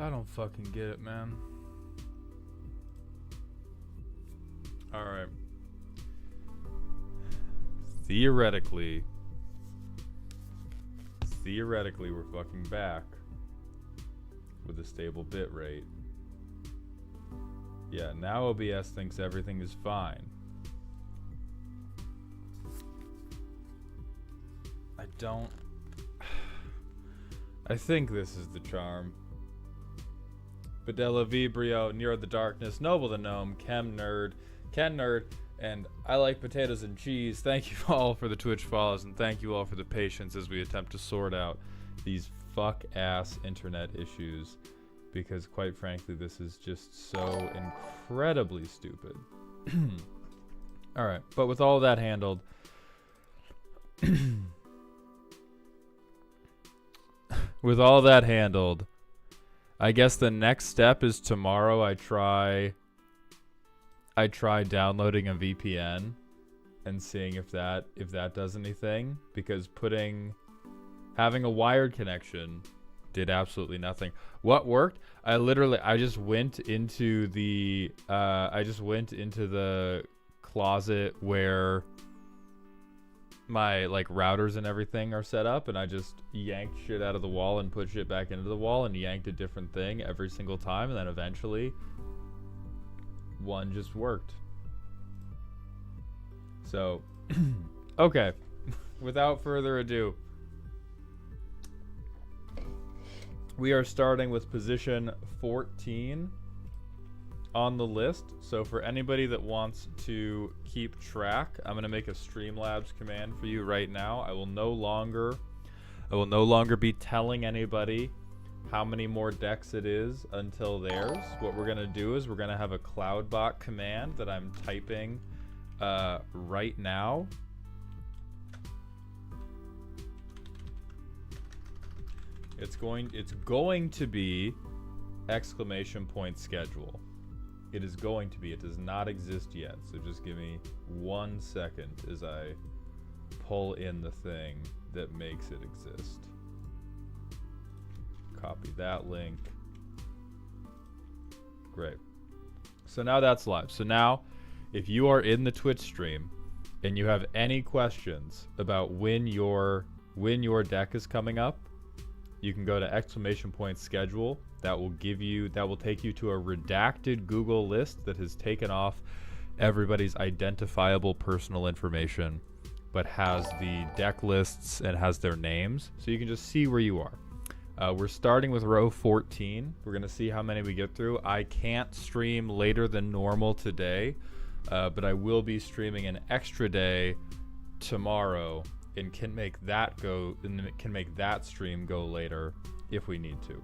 I don't fucking get it, man. Alright. Theoretically, we're fucking back with a stable bit rate. Yeah, now OBS thinks everything is fine. I think this is the charm. Bedella Vibrio, Near the Darkness, Noble the Gnome, Ken Nerd, and I Like Potatoes and Cheese. Thank you all for the Twitch follows, and thank you all for the patience as we attempt to sort out these fuck-ass internet issues, because quite frankly, this is just so incredibly stupid. Alright, but with all that handled, I guess the next step is tomorrow I try downloading a VPN and seeing if that does anything, because having a wired connection did absolutely nothing. What worked? I just went into the closet where my routers and everything are set up, and I just yanked shit out of the wall and put shit back into the wall and yanked a different thing every single time, and then eventually one just worked. So okay, without further ado, we are starting with position 14 on the list. So for anybody that wants to keep track, I'm going to make a Streamlabs command for you right now. I will no longer be telling anybody how many more decks it is until theirs. What we're going to do is we're going to have a CloudBot command that I'm typing right now. It's going to be !schedule. It is going to be. It does not exist yet. So just give me 1 second as I pull in the thing that makes it exist. Copy that link. Great. So now that's live. So now, if you are in the Twitch stream and you have any questions about when your deck is coming up, you can go to !schedule. That will take you to a redacted Google list that has taken off everybody's identifiable personal information, but has the deck lists and has their names, so you can just see where you are. We're starting with row 14. We're gonna see how many we get through. I can't stream later than normal today, but I will be streaming an extra day tomorrow, and can make that stream go later if we need to.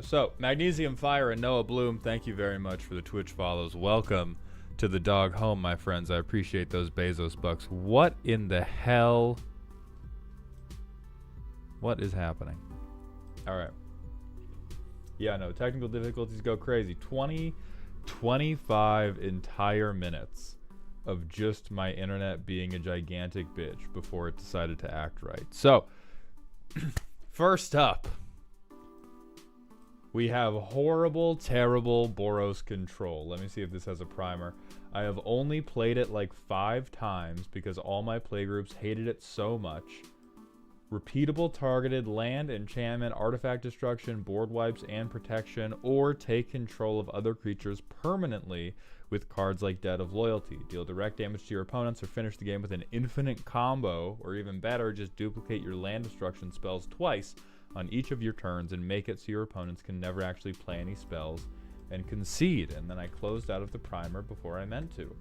So Magnesium Fire and Noah Bloom, thank you very much for the Twitch follows. Welcome to the dog home, my friends. I appreciate those Bezos bucks. What in the hell? What is happening? All right. Yeah, no, technical difficulties go crazy. 25 entire minutes of just my internet being a gigantic bitch before it decided to act right. So, first up, we have horrible, terrible Boros control. Let me see if this has a primer. I have only played it like 5 times because all my playgroups hated it so much. Repeatable targeted land, enchantment, artifact destruction, board wipes, and protection, or take control of other creatures permanently with cards like Debt of Loyalty. Deal direct damage to your opponents or finish the game with an infinite combo, or even better, just duplicate your land destruction spells twice on each of your turns and make it so your opponents can never actually play any spells and concede. And then I closed out of the primer before I meant to.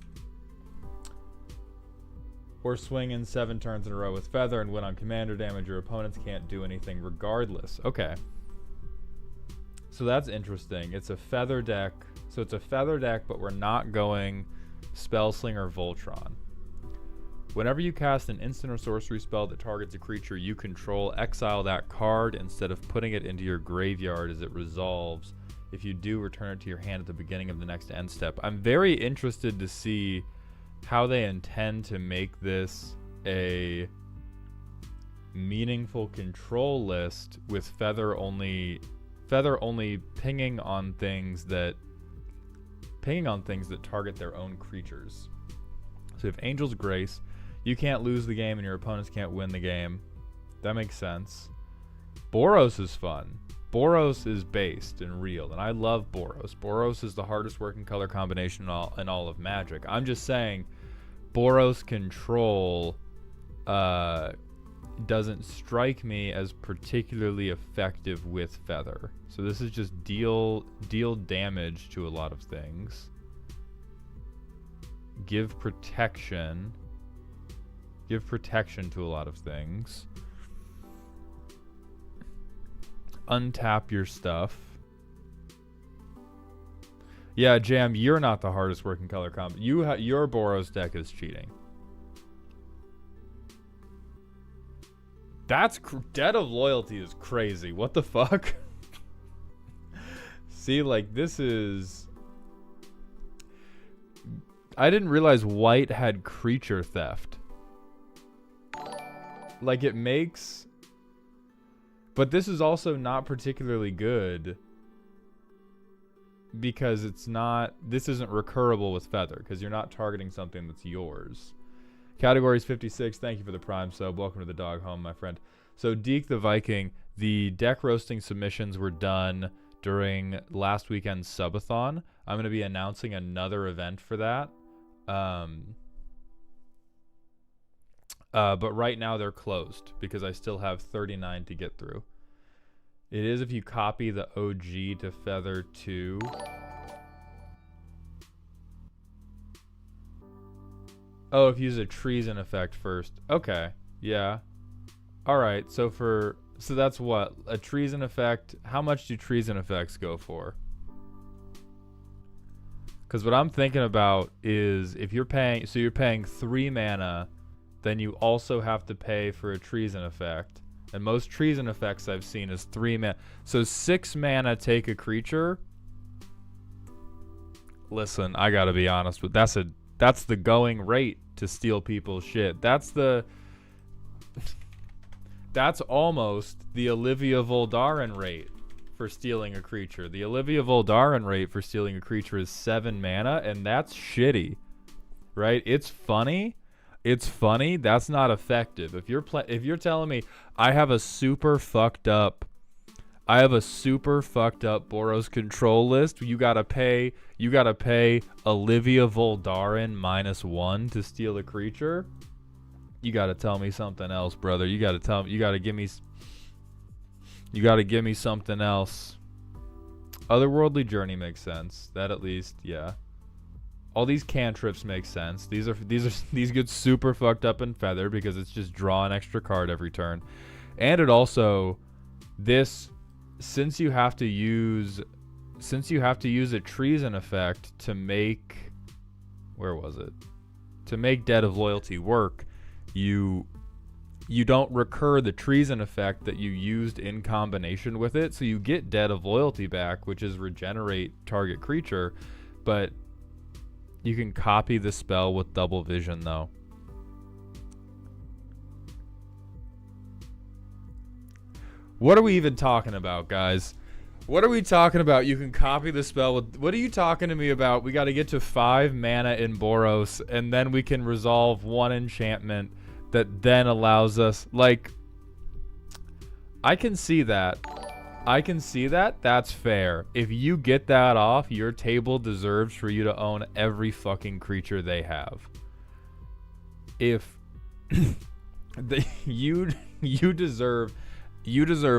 Or swing in 7 turns in a row with Feather and win on commander damage. Your opponents can't do anything regardless. Okay. So that's interesting. It's a Feather deck. So it's a Feather deck, but we're not going Spellslinger Voltron. Whenever you cast an instant or sorcery spell that targets a creature you control, exile that card instead of putting it into your graveyard as it resolves. If you do, return it to your hand at the beginning of the next end step. I'm very interested to see how they intend to make this a meaningful control list with feather only pinging on things that target their own creatures. So if Angel's Grace, you can't lose the game and your opponents can't win the game. That makes sense. Boros is fun. Boros is based and real, and I love Boros. Boros is the hardest working color combination in all of Magic. I'm just saying, Boros control doesn't strike me as particularly effective with feather. So this is just deal damage to a lot of things. Give protection to a lot of things. Untap your stuff. Yeah, Jam, you're not the hardest working color comp. Your Boros deck is cheating. That's Debt of Loyalty is crazy. What the fuck? See, like, this is... I didn't realize white had creature theft. Like, it makes... But this is also not particularly good because it's not... This isn't recurable with feather because you're not targeting something that's yours. Categories 56, thank you for the prime sub. Welcome to the dog home, my friend. So, Deke the Viking, the deck roasting submissions were done during last weekend's subathon. I'm going to be announcing another event for that. But right now they're closed because I still have 39 to get through. It is if you copy the OG to Feather 2. Oh, if you use a treason effect first. Okay, yeah. Alright, so that's what? A treason effect. How much do treason effects go for? Because what I'm thinking about is if you're paying... So you're paying 3 mana... Then you also have to pay for a treason effect. And most treason effects I've seen is 3 mana. So 6 mana take a creature. Listen, I gotta be honest with that's the going rate to steal people's shit. That's almost the Olivia Voldaren rate for stealing a creature. The Olivia Voldaren rate for stealing a creature is 7 mana, and that's shitty. Right? It's funny. It's funny. That's not effective. If you're telling me I have a super fucked up Boros control list, you gotta pay Olivia Voldaren -1 to steal a creature. You gotta tell me something else, brother. You gotta give me something else. Otherworldly Journey makes sense. That at least, yeah. All these cantrips make sense. These get super fucked up in feather because it's just draw an extra card every turn. And it also since you have to use a treason effect to make to make Debt of Loyalty work, you don't recur the treason effect that you used in combination with it, so you get Debt of Loyalty back, which is regenerate target creature, but you can copy the spell with double vision, though. What are we even talking about, guys? What are we talking about? You can copy the spell with... What are you talking to me about? We got to get to 5 mana in Boros, and then we can resolve 1 enchantment that then allows us... Like, I can see that. That's fair. If you get that off, your table deserves for you to own every fucking creature they have. If you deserve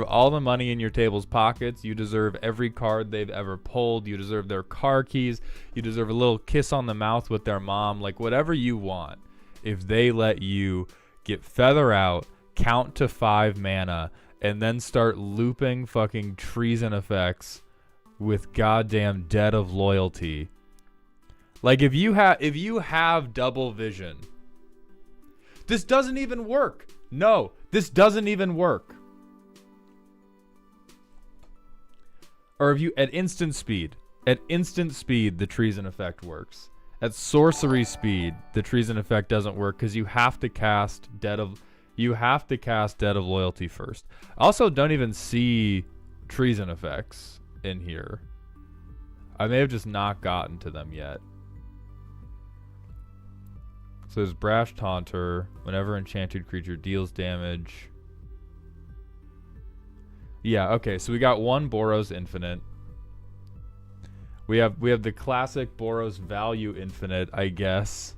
all the money in your table's pockets, you deserve every card they've ever pulled, you deserve their car keys, you deserve a little kiss on the mouth with their mom, like whatever you want. If they let you get feather out, count to 5 mana, and then start looping fucking treason effects with goddamn Debt of Loyalty. Like if you have double vision. This doesn't even work. No, this doesn't even work. Or if you at instant speed the treason effect works. At sorcery speed, the treason effect doesn't work because you have to cast You have to cast Debt of Loyalty first. Also, don't even see treason effects in here. I may have just not gotten to them yet. So there's Brash Taunter. Whenever enchanted creature deals damage. Yeah, okay, so we got one Boros Infinite. We have the classic Boros Value Infinite, I guess.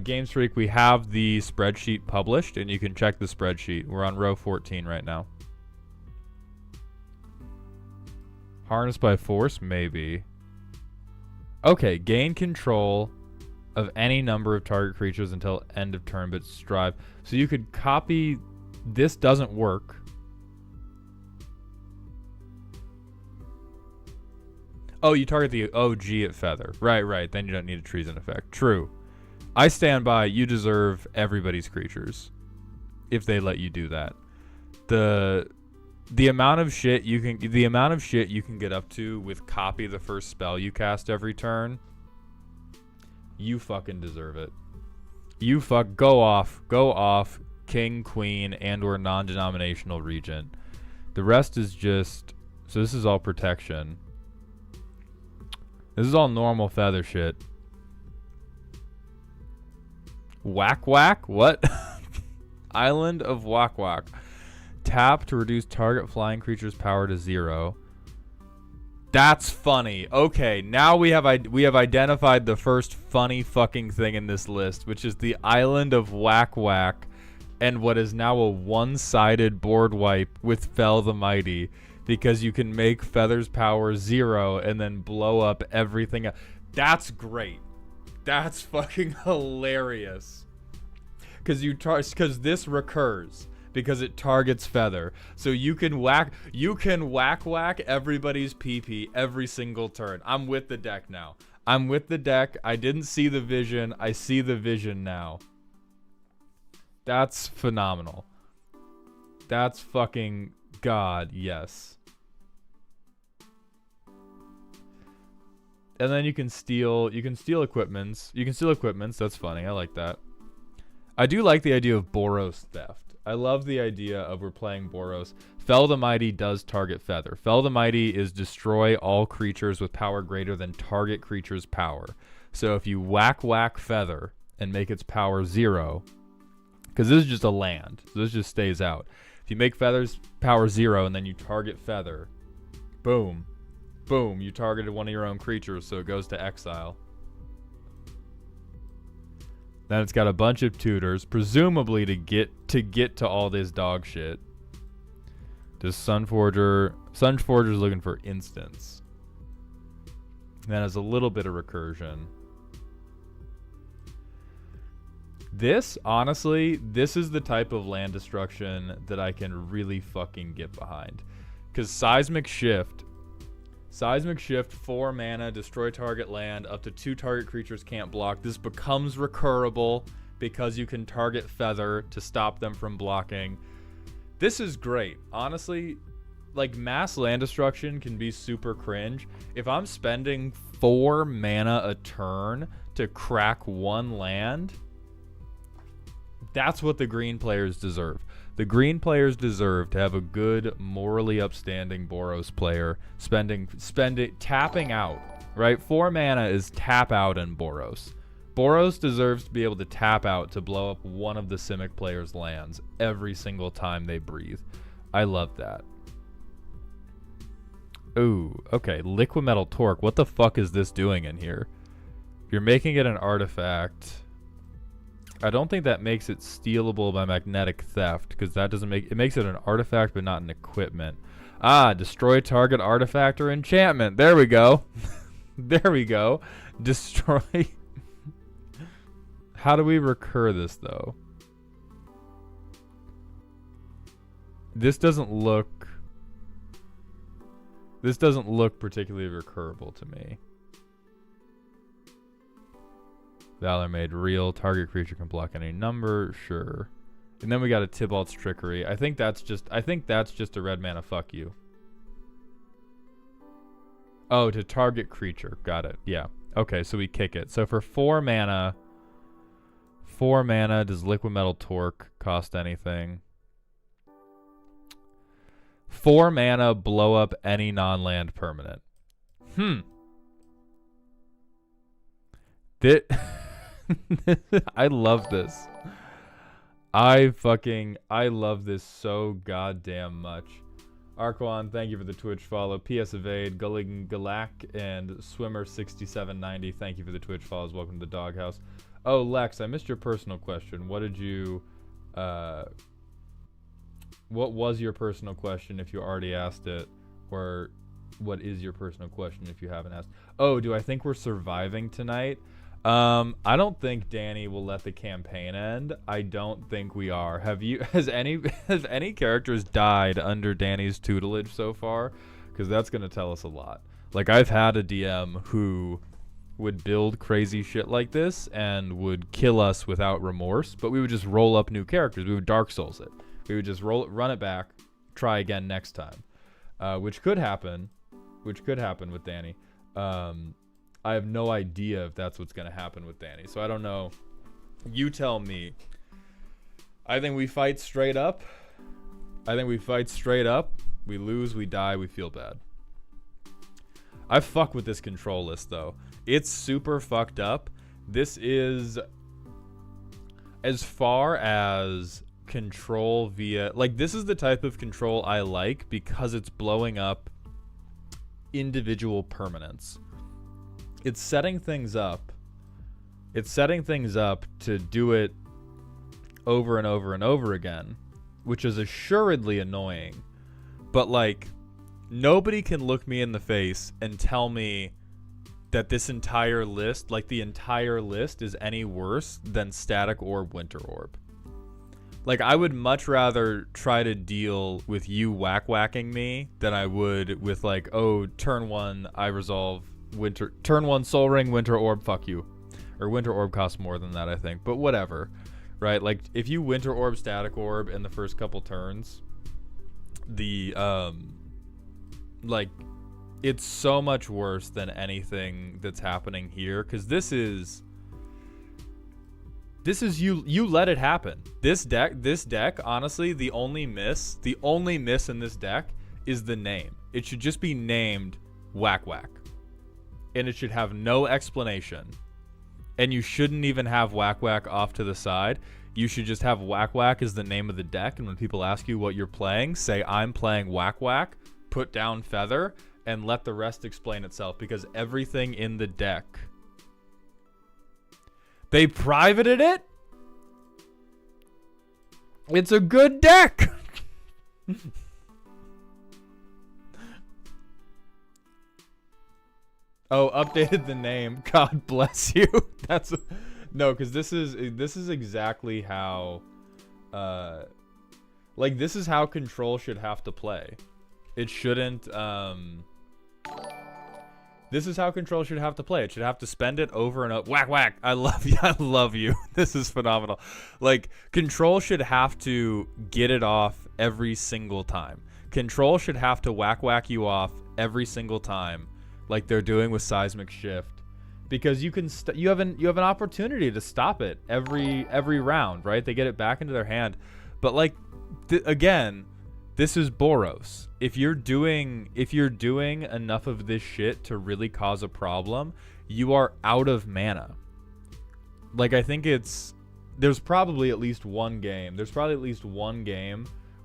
Game Streak, we have the spreadsheet published, and you can check the spreadsheet. We're on row 14 right now. Harness by Force, maybe. Okay, gain control of any number of target creatures until end of turn, but strive. So you could copy... This doesn't work. Oh, you target the OG at Feather. Right. Then you don't need a treason effect. True. I stand by, you deserve everybody's creatures. If they let you do that. The amount of shit you can get up to with copy the first spell you cast every turn, you fucking deserve it. Go off, king, queen, and or non-denominational regent. The rest is just, so this is all protection. This is all normal feather shit. Whack whack? What? Island of Whack Whack. Tap to reduce target flying creature's power to 0. That's funny. Okay, now we have identified the first funny fucking thing in this list, which is the Island of Whack Whack, and what is now a one-sided board wipe with Fell the Mighty, because you can make Feather's power 0 and then blow up everything else. That's great. That's fucking hilarious. Because this recurs. Because it targets Feather. So you can whack everybody's PP every single turn. I'm with the deck now. I didn't see the vision. I see the vision now. That's phenomenal. That's fucking God, yes. And then you can steal equipments. That's funny. I like that. I do like the idea of Boros theft. I love the idea of we're playing Boros. Fell the Mighty does target Feather. Fell the Mighty is destroy all creatures with power greater than target creature's power. So if you whack Feather and make its power 0, because this is just a land, so this just stays out. If you make Feather's power 0 and then you target Feather, boom, you targeted one of your own creatures, so it goes to exile. Then it's got a bunch of tutors, presumably to get to all this dog shit. Does Sunforger's looking for instants. That has a little bit of recursion. This, honestly, this is the type of land destruction that I can really fucking get behind. Because Seismic Shift, 4 mana, destroy target land, up to 2 target creatures can't block. This becomes recurable because you can target Feather to stop them from blocking. This is great. Honestly, like, mass land destruction can be super cringe. If I'm spending 4 mana a turn to crack 1 land, that's what the green players deserve. The green players deserve to have a good, morally upstanding Boros player tapping out, right? 4 mana is tap out in Boros. Boros deserves to be able to tap out to blow up one of the Simic players' lands every single time they breathe. I love that. Ooh, okay. Liquimetal Torque. What the fuck is this doing in here? You're making it an artifact. I don't think that makes it stealable by magnetic theft, because that doesn't make it makes it an artifact but not an equipment. Destroy target artifact or enchantment. There we go. There we go. Destroy. How do we recur this though? This doesn't look particularly recurable to me. Valor made real. Target creature can block any number. Sure. And then we got a Tybalt's Trickery. I think that's just a red mana fuck you. Oh, to target creature. Got it. Yeah. Okay, so we kick it. So for 4 mana, does Liquid Metal Torque cost anything? 4 mana, blow up any non-land permanent. I love this. I love this so goddamn much. Arquan, thank you for the Twitch follow. PS Evade, Gulling Galak, and Swimmer6790, thank you for the Twitch follows. Welcome to the Doghouse. Oh, Lex, I missed your personal question. What did you, what was your personal question if you already asked it? Or what is your personal question if you haven't asked? Oh, do I think we're surviving tonight? I don't think Danny will let the campaign end. I don't think we are. Has any characters died under Danny's tutelage so far? Because that's gonna tell us a lot. Like, I've had a DM who would build crazy shit like this and would kill us without remorse, but we would just roll up new characters. We would Dark Souls it. We would just run it back, try again next time, which could happen with Danny. I have no idea if that's what's going to happen with Danny. So I don't know. You tell me. I think we fight straight up. We lose, we die, we feel bad. I fuck with this control list, though. It's super fucked up. This is... As far as control via... Like, this is the type of control I like because it's blowing up individual permanents. It's setting things up to do it over and over and over again, which is assuredly annoying. But, like, nobody can look me in the face and tell me that this entire list, like the entire list, is any worse than Static Orb, Winter Orb. Like, I would much rather try to deal with you whack-whacking me than I would with, like, oh, turn 1, I resolve turn 1 Soul Ring, Winter Orb, fuck you. Or Winter Orb costs more than that, I think. But whatever. Right? Like, if you Winter Orb, Static Orb in the first couple turns, like, it's so much worse than anything that's happening here. Because this is you let it happen. This deck, honestly, the only miss in this deck is the name. It should just be named Whack Whack. And it should have no explanation. And you shouldn't even have Whack Whack off to the side. You should just have Whack Whack as the name of the deck. And when people ask you what you're playing, say, I'm playing Whack Whack, put down Feather, and let the rest explain itself. Because everything in the deck... They privated it? It's a good deck! Oh, updated the name. God bless you. That's no, because this is exactly how, like, this is how Control should have to play. It shouldn't. This is how Control should have to play. It should have to spend it over and over. Whack whack. I love you. I love you. This is phenomenal. Like, Control should have to get it off every single time. Control should have to whack whack you off every single time, like they're doing with Seismic Shift, because you can you have an opportunity to stop it every round, right? They get it back into their hand, but like again, this is Boros. If you're doing enough of this shit to really cause a problem, you are out of mana. Like, I think there's probably at least one game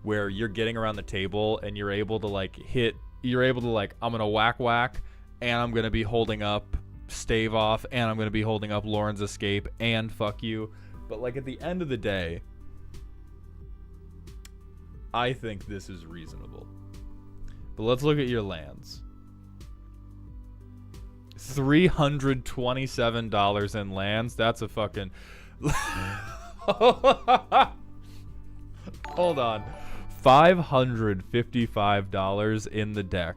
where you're getting around the table and you're able to like I'm gonna whack whack, and I'm gonna be holding up Stave Off, and I'm gonna be holding up Lauren's Escape, and fuck you. But like, at the end of the day, I think this is reasonable. But let's look at your lands. $327 in lands. That's a fucking... Hold on. $555 in the deck.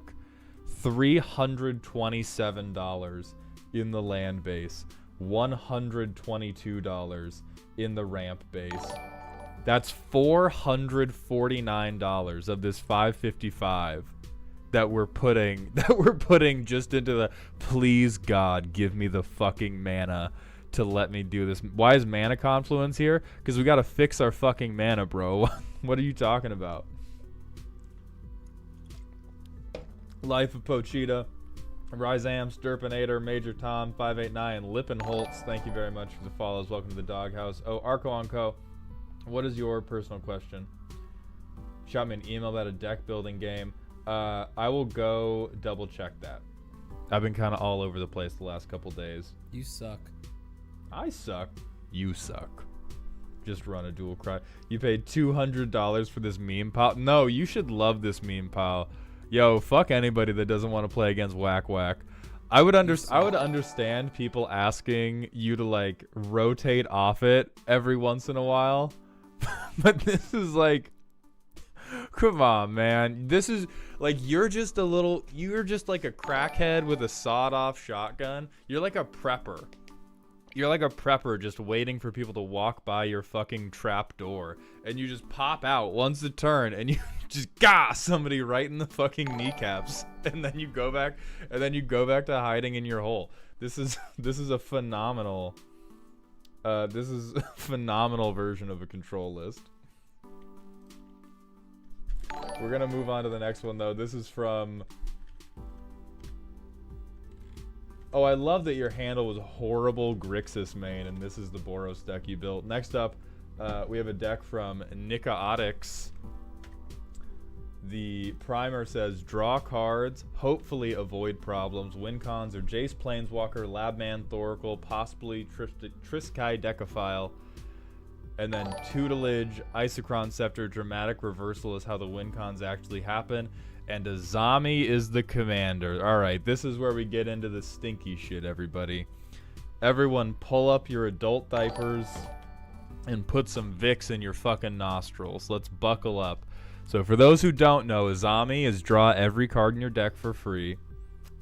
$327 in the land base. $122 in the ramp base. That's $449 of this $555 that we're putting just into the, please God, give me the fucking mana to let me do this. Why is mana confluence here? Because we got to fix our fucking mana, bro. What are you talking about? Life of Pochita, Rhizam, Sturpinator, Major Tom, 589, Lippenholtz, thank you very much for the follows. Welcome to the Doghouse. Oh, Arco Onco, what is your personal question? Shot me an email about a deck building game. I will go double check that. I've been kind of all over the place the last couple days. You suck. I suck. You suck. Just run a dual cry. You paid $200 for this meme pile? No, you should love this meme pile. Yo, fuck anybody that doesn't want to play against Whack Whack. I would understand people asking you to like rotate off it every once in a while. But this is like, come on, man. This is like, you're just like a crackhead with a sawed-off shotgun. You're like a prepper. You're like a prepper just waiting for people to walk by your fucking trap door. And you just pop out once a turn and you just somebody right in the fucking kneecaps. And then you go back to hiding in your hole. This is a phenomenal version of a control list. We're gonna move on to the next one though. This is from... Oh, I love that your handle was horrible Grixis main, and this is the Boros deck you built. Next up, we have a deck from Nika-Otix. The primer says, draw cards, hopefully avoid problems. Win cons are Jace Planeswalker, Labman, Thoracle, possibly Triskai Decaphile. And then Tutelage, Isochron Scepter, Dramatic Reversal is how the win cons actually happen. And Azami is the commander. Alright, this is where we get into the stinky shit, everybody. Everyone pull up your adult diapers and put some Vicks in your fucking nostrils. Let's buckle up. So for those who don't know, Azami is draw every card in your deck for free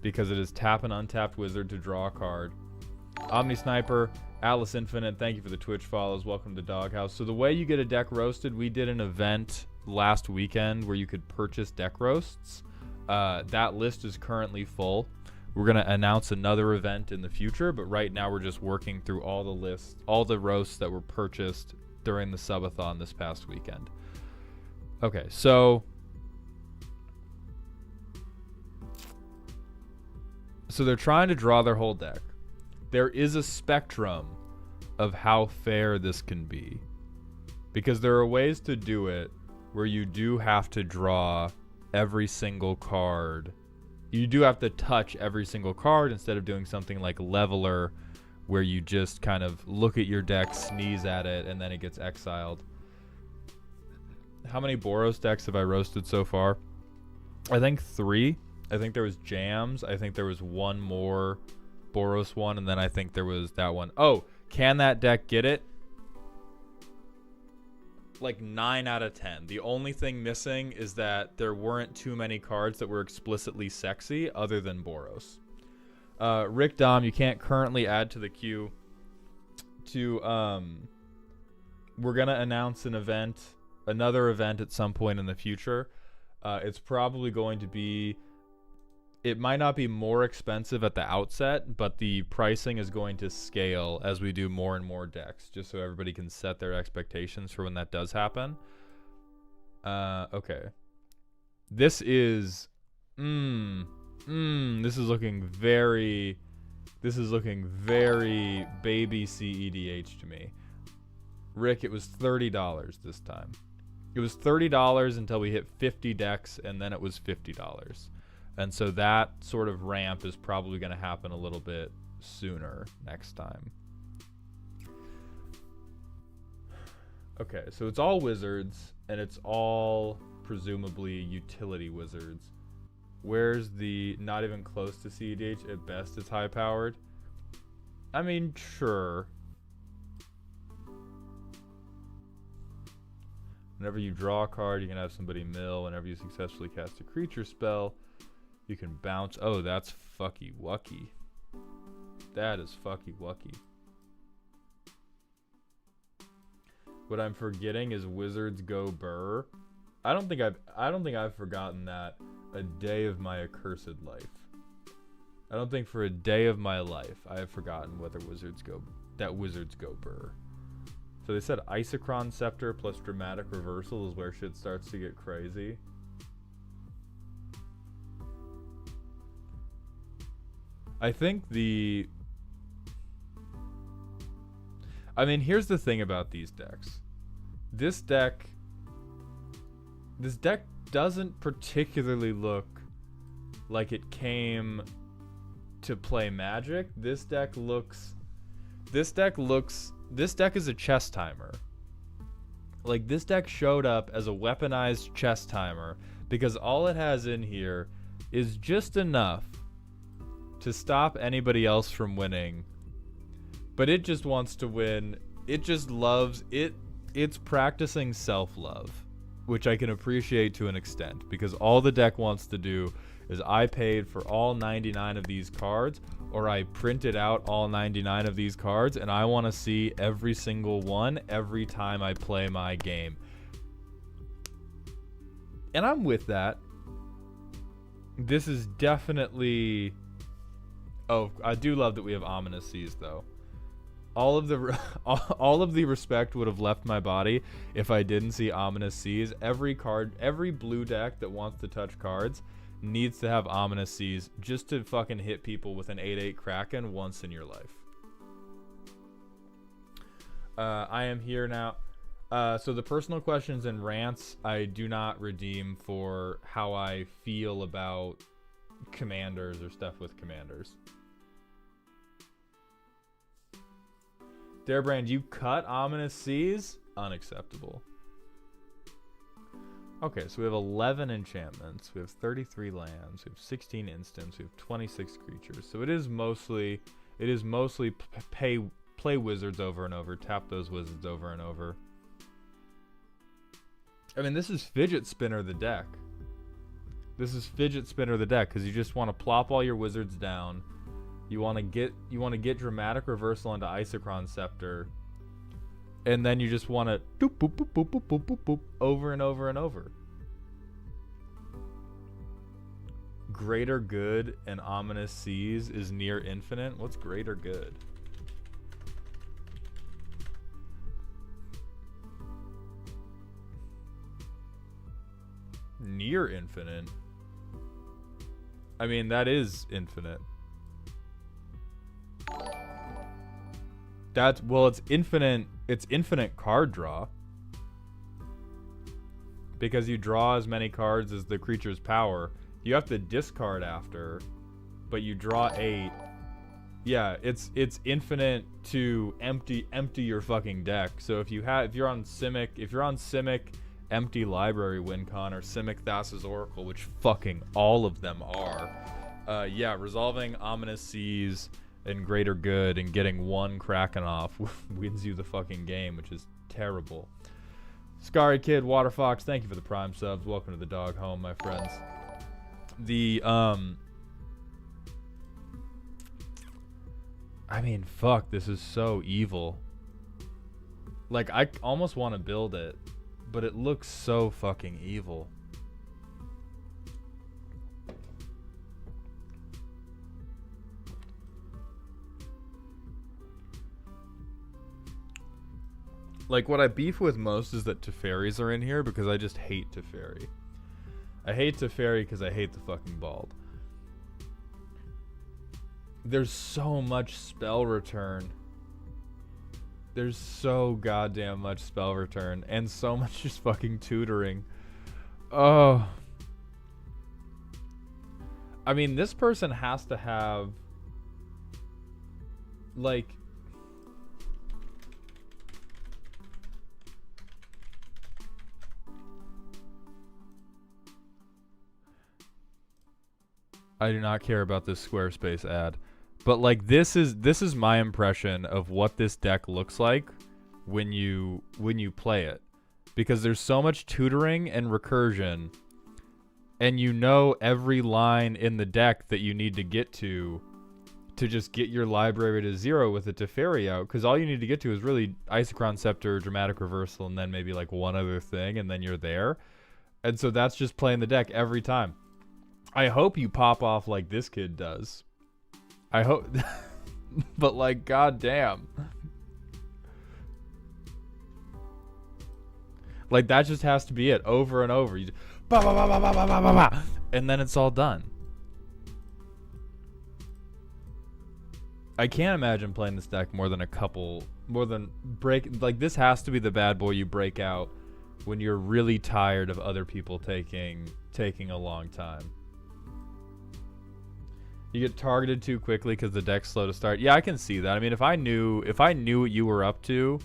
because it is tap an untapped wizard to draw a card. Omni Sniper, Atlas Infinite, thank you for the Twitch follows. Welcome to Doghouse. So the way you get a deck roasted, we did an event last weekend where you could purchase deck roasts. That list is currently full. We're going to announce another event in the future, but right now we're just working through all the lists, all the roasts that were purchased during the subathon this past weekend. Okay, so they're trying to draw their whole deck. There is a spectrum of how fair this can be, because there are ways to do it where you do have to draw every single card. You do have to touch every single card instead of doing something like Leveler, where you just kind of look at your deck, sneeze at it, and then it gets exiled. How many Boros decks have I roasted so far? I think 3. I think there was Jams. I think there was one more Boros one, and then I think there was that one. Oh, can that deck get it? Like 9 out of 10. The only thing missing is that there weren't too many cards that were explicitly sexy other than Boros. Rick Dom, you can't currently add to the queue. We're gonna announce another event at some point in the future. It's probably going to be, it might not be more expensive at the outset, but the pricing is going to scale as we do more and more decks, just so everybody can set their expectations for when that does happen. Okay. This is this is looking very baby CEDH to me. Rick, it was $30 this time. It was $30 until we hit 50 decks, and then it was $50. And so that sort of ramp is probably going to happen a little bit sooner next time. Okay, so it's all wizards, and it's all presumably utility wizards. Where's the not even close to CEDH? At best, it's high-powered. I mean, sure. Whenever you draw a card, you can have somebody mill. Whenever you successfully cast a creature spell, you can bounce. Oh, that's fucky wucky. That is fucky wucky. What I'm forgetting is wizards go burr. I don't think I've forgotten that. a day of my accursed life. I don't think for a day of my life I have forgotten whether wizards go burr. So they said Isochron Scepter plus Dramatic Reversal is where shit starts to get crazy. I think I mean, here's the thing about these decks. This deck doesn't particularly look like it came to play Magic. This deck is a chess timer. Like, this deck showed up as a weaponized chess timer because all it has in here is just enough to stop anybody else from winning. But it just wants to win. It just loves it. It's practicing self-love, which I can appreciate to an extent, because all the deck wants to do is I paid for all 99 of these cards, or I printed out all 99 of these cards, and I want to see every single one every time I play my game. And I'm with that. This is definitely... Oh, I do love that we have Ominous Seas, though. All of the respect would have left my body if I didn't see Ominous Seas. Every blue deck that wants to touch cards needs to have Ominous Seas just to fucking hit people with an 8/8 Kraken once in your life. I am here now. So the personal questions and rants I do not redeem for how I feel about commanders or stuff with commanders. Darebrand, you cut Ominous Seas? Unacceptable. Okay, so we have 11 enchantments. We have 33 lands. We have 16 instants. We have 26 creatures. So it is mostly play wizards over and over. Tap those wizards over and over. I mean, this is Fidget Spinner the deck. This is Fidget Spinner the deck because you just want to plop all your wizards down. You want to get Dramatic Reversal into Isochron Scepter, and then you just want to doop boop boop boop boop boop boop boop over and over and over. Greater Good and Ominous Seas is near infinite. What's Greater Good? Near infinite? I mean, that is infinite. It's infinite. It's infinite card draw. Because you draw as many cards as the creature's power. You have to discard after, but you draw 8. Yeah, it's infinite to empty your fucking deck. So if you're on Simic, empty library WinCon, or Simic Thassa's Oracle, which fucking all of them are. Yeah, resolving Ominous Seas and Greater Good and getting one Kraken off wins you the fucking game, which is terrible. Scary Kid, Waterfox, thank you for the Prime subs. Welcome to the dog home, my friends. I mean, fuck, this is so evil. Like, I almost want to build it, but it looks so fucking evil. Like, what I beef with most is that Teferis are in here because I just hate Teferi. I hate Teferi because I hate the fucking bald. There's so much spell return. There's so goddamn much spell return. And so much just fucking tutoring. Oh. I mean, this person has to have... like... I do not care about this Squarespace ad. But like this is my impression of what this deck looks like when you play it. Because there's so much tutoring and recursion, and you know every line in the deck that you need to get to just get your library to 0 with a Teferi out. Because all you need to get to is really Isochron Scepter, Dramatic Reversal, and then maybe like one other thing, and then you're there. And so that's just playing the deck every time. I hope you pop off like this kid does. I hope. But like, goddamn. Like, that just has to be it over and over. You just, bah, bah, bah, bah, bah, bah, bah, bah, bah, and then it's all done. I can't imagine playing this deck more than like, this has to be the bad boy you break out when you're really tired of other people taking a long time. You get targeted too quickly because the deck's slow to start. Yeah, I can see that. I mean, if I knew what you were up to,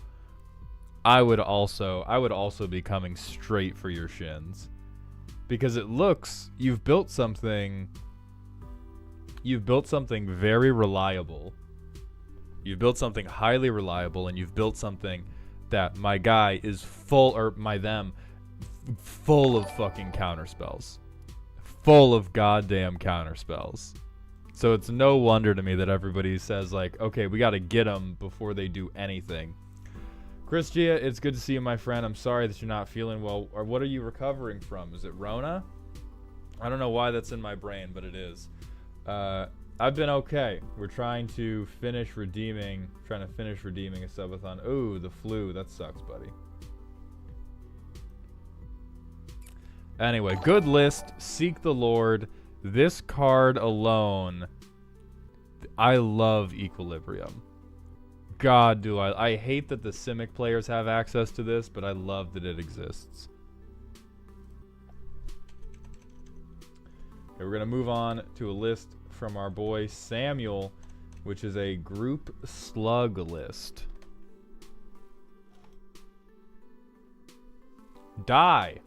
I would also be coming straight for your shins. Because it looks, you've built something very reliable. You've built something highly reliable, and you've built something that my guy is full of fucking counterspells. Full of goddamn counterspells. So it's no wonder to me that everybody says, like, okay, we got to get them before they do anything. Chris Gia, it's good to see you, my friend. I'm sorry that you're not feeling well. Or what are you recovering from? Is it Rona? I don't know why that's in my brain, but it is. I've been okay. We're trying to finish redeeming a subathon. Ooh, the flu. That sucks, buddy. Anyway, good list. Seek the Lord. This card alone, I love Equilibrium. God, do I hate that the Simic players have access to this, but I love that it exists. Okay, we're going to move on to a list from our boy Samuel, which is a group slug list. Die.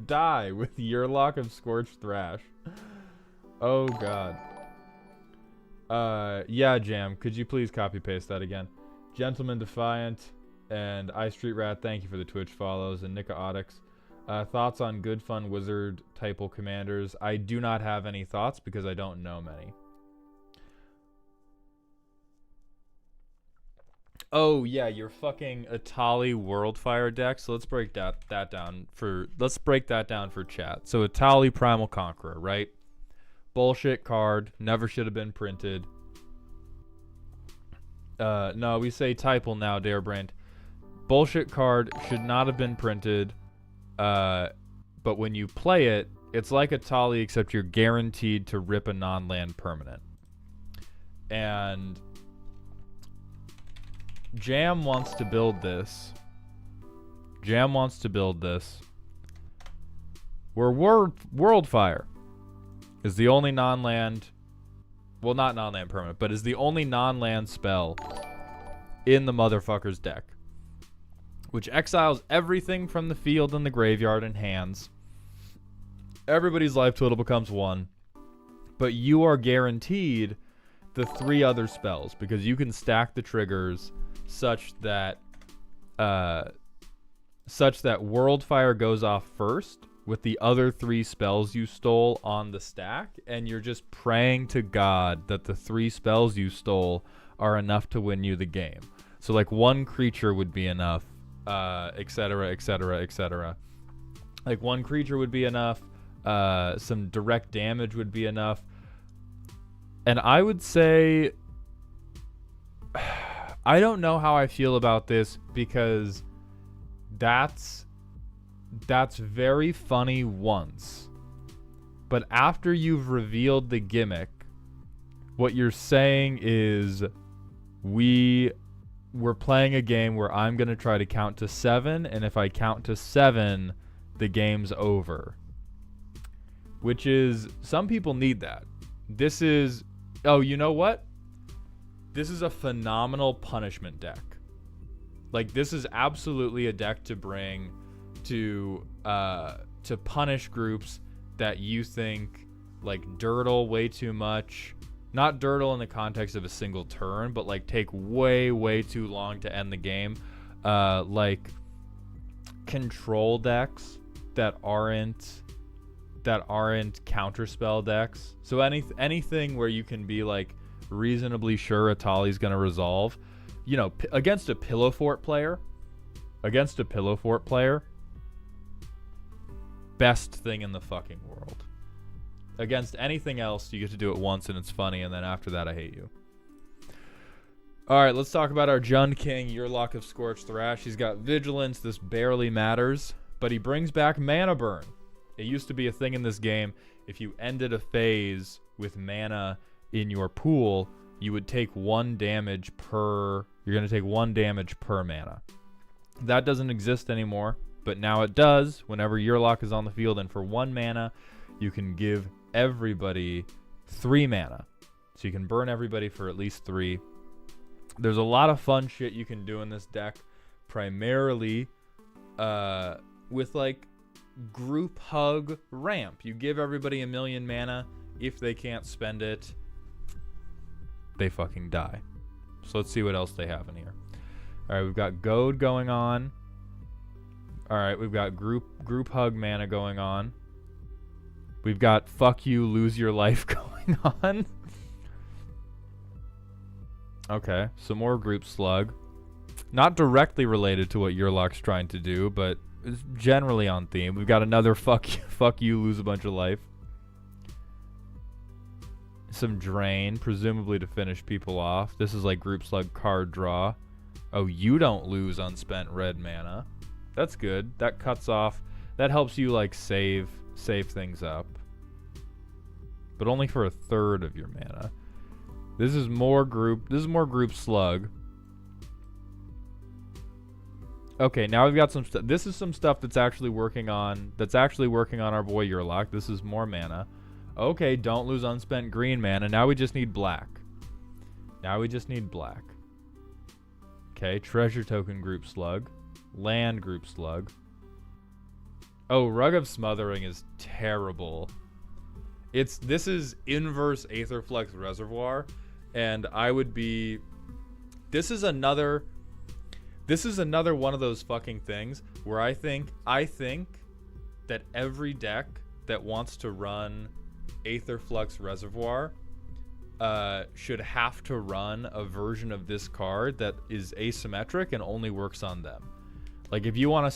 Die with Yearlock of Scorched Thrash. Oh god. Yeah, Jam, could you please copy paste that again? Gentleman Defiant and I Street Rat, thank you for the Twitch follows, and Nika Odyx. Thoughts on good fun wizard typal commanders? I do not have any thoughts because I don't know many. Oh yeah, your fucking Atali Worldfire deck. So let's break that down for chat. So Atali Primal Conqueror, right? Bullshit card, never should have been printed. No, we say typal now, Darebrand. Bullshit card should not have been printed. But when you play it, it's like Atali, except you're guaranteed to rip a non-land permanent. And Jam wants to build this. Where Worldfire is the only non-land, well, not non-land permanent, but is the only non-land spell in the motherfucker's deck, which exiles everything from the field and the graveyard and hands. Everybody's life total becomes 1, but you are guaranteed the 3 other spells because you can stack the triggers such that Worldfire goes off first with the other 3 spells you stole on the stack, and you're just praying to God that the 3 spells you stole are enough to win you the game. So like 1 creature would be enough, etc, etc, etc. Like 1 creature would be enough, some direct damage would be enough. And I would say, I don't know how I feel about this, because that's very funny once, but after you've revealed the gimmick, what you're saying is we're playing a game where I'm going to try to count to 7, and if I count to 7, the game's over. Which is, some people need that. This is, oh, you know what? This is a phenomenal punishment deck. Like, this is absolutely a deck to bring to punish groups that you think like dirtle way too much. Not dirtle in the context of a single turn, but like take way too long to end the game. Like control decks that aren't counterspell decks. So anything where you can be like reasonably sure Atali's gonna resolve. You know, against a Pillow Fort player, best thing in the fucking world. Against anything else, you get to do it once and it's funny, and then after that, I hate you. Alright, let's talk about our Jund King, Yearlock of Scorched Thrash. He's got Vigilance, this barely matters, but he brings back Mana Burn. It used to be a thing in this game. If you ended a phase with mana in your pool, you would take 1 damage per... You're going to take 1 damage per mana. That doesn't exist anymore, but now it does whenever Yearlock is on the field, and for 1 mana, you can give everybody 3 mana. So you can burn everybody for at least 3. There's a lot of fun shit you can do in this deck, primarily with like group hug ramp. You give everybody 1,000,000 mana. If they can't spend it, they fucking die. So let's see what else they have in here. All right, we've got goad going on. All right, we've got group hug mana going on. We've got fuck you, lose your life going on. Okay, some more group slug. Not directly related to what Yearlock's trying to do, but it's generally on theme. We've got another fuck you, lose a bunch of life. Some drain, presumably to finish people off. This is like group slug card draw. Oh, you don't lose unspent red mana. That's good. That cuts off. That helps you like save things up. But only for 1/3 of your mana. This is more group slug. Okay, now we've got some stuff. This is some stuff that's actually working on our boy Yearlock. This is more mana. Okay, don't lose unspent green mana. Now we just need black. Okay, treasure token group slug. Land group slug. Oh, Rug of Smothering is terrible. This is inverse Aetherflux Reservoir, and I would be... This is another one of those fucking things where I think that every deck that wants to run Aetherflux Reservoir should have to run a version of this card that is asymmetric and only works on them. Like if you want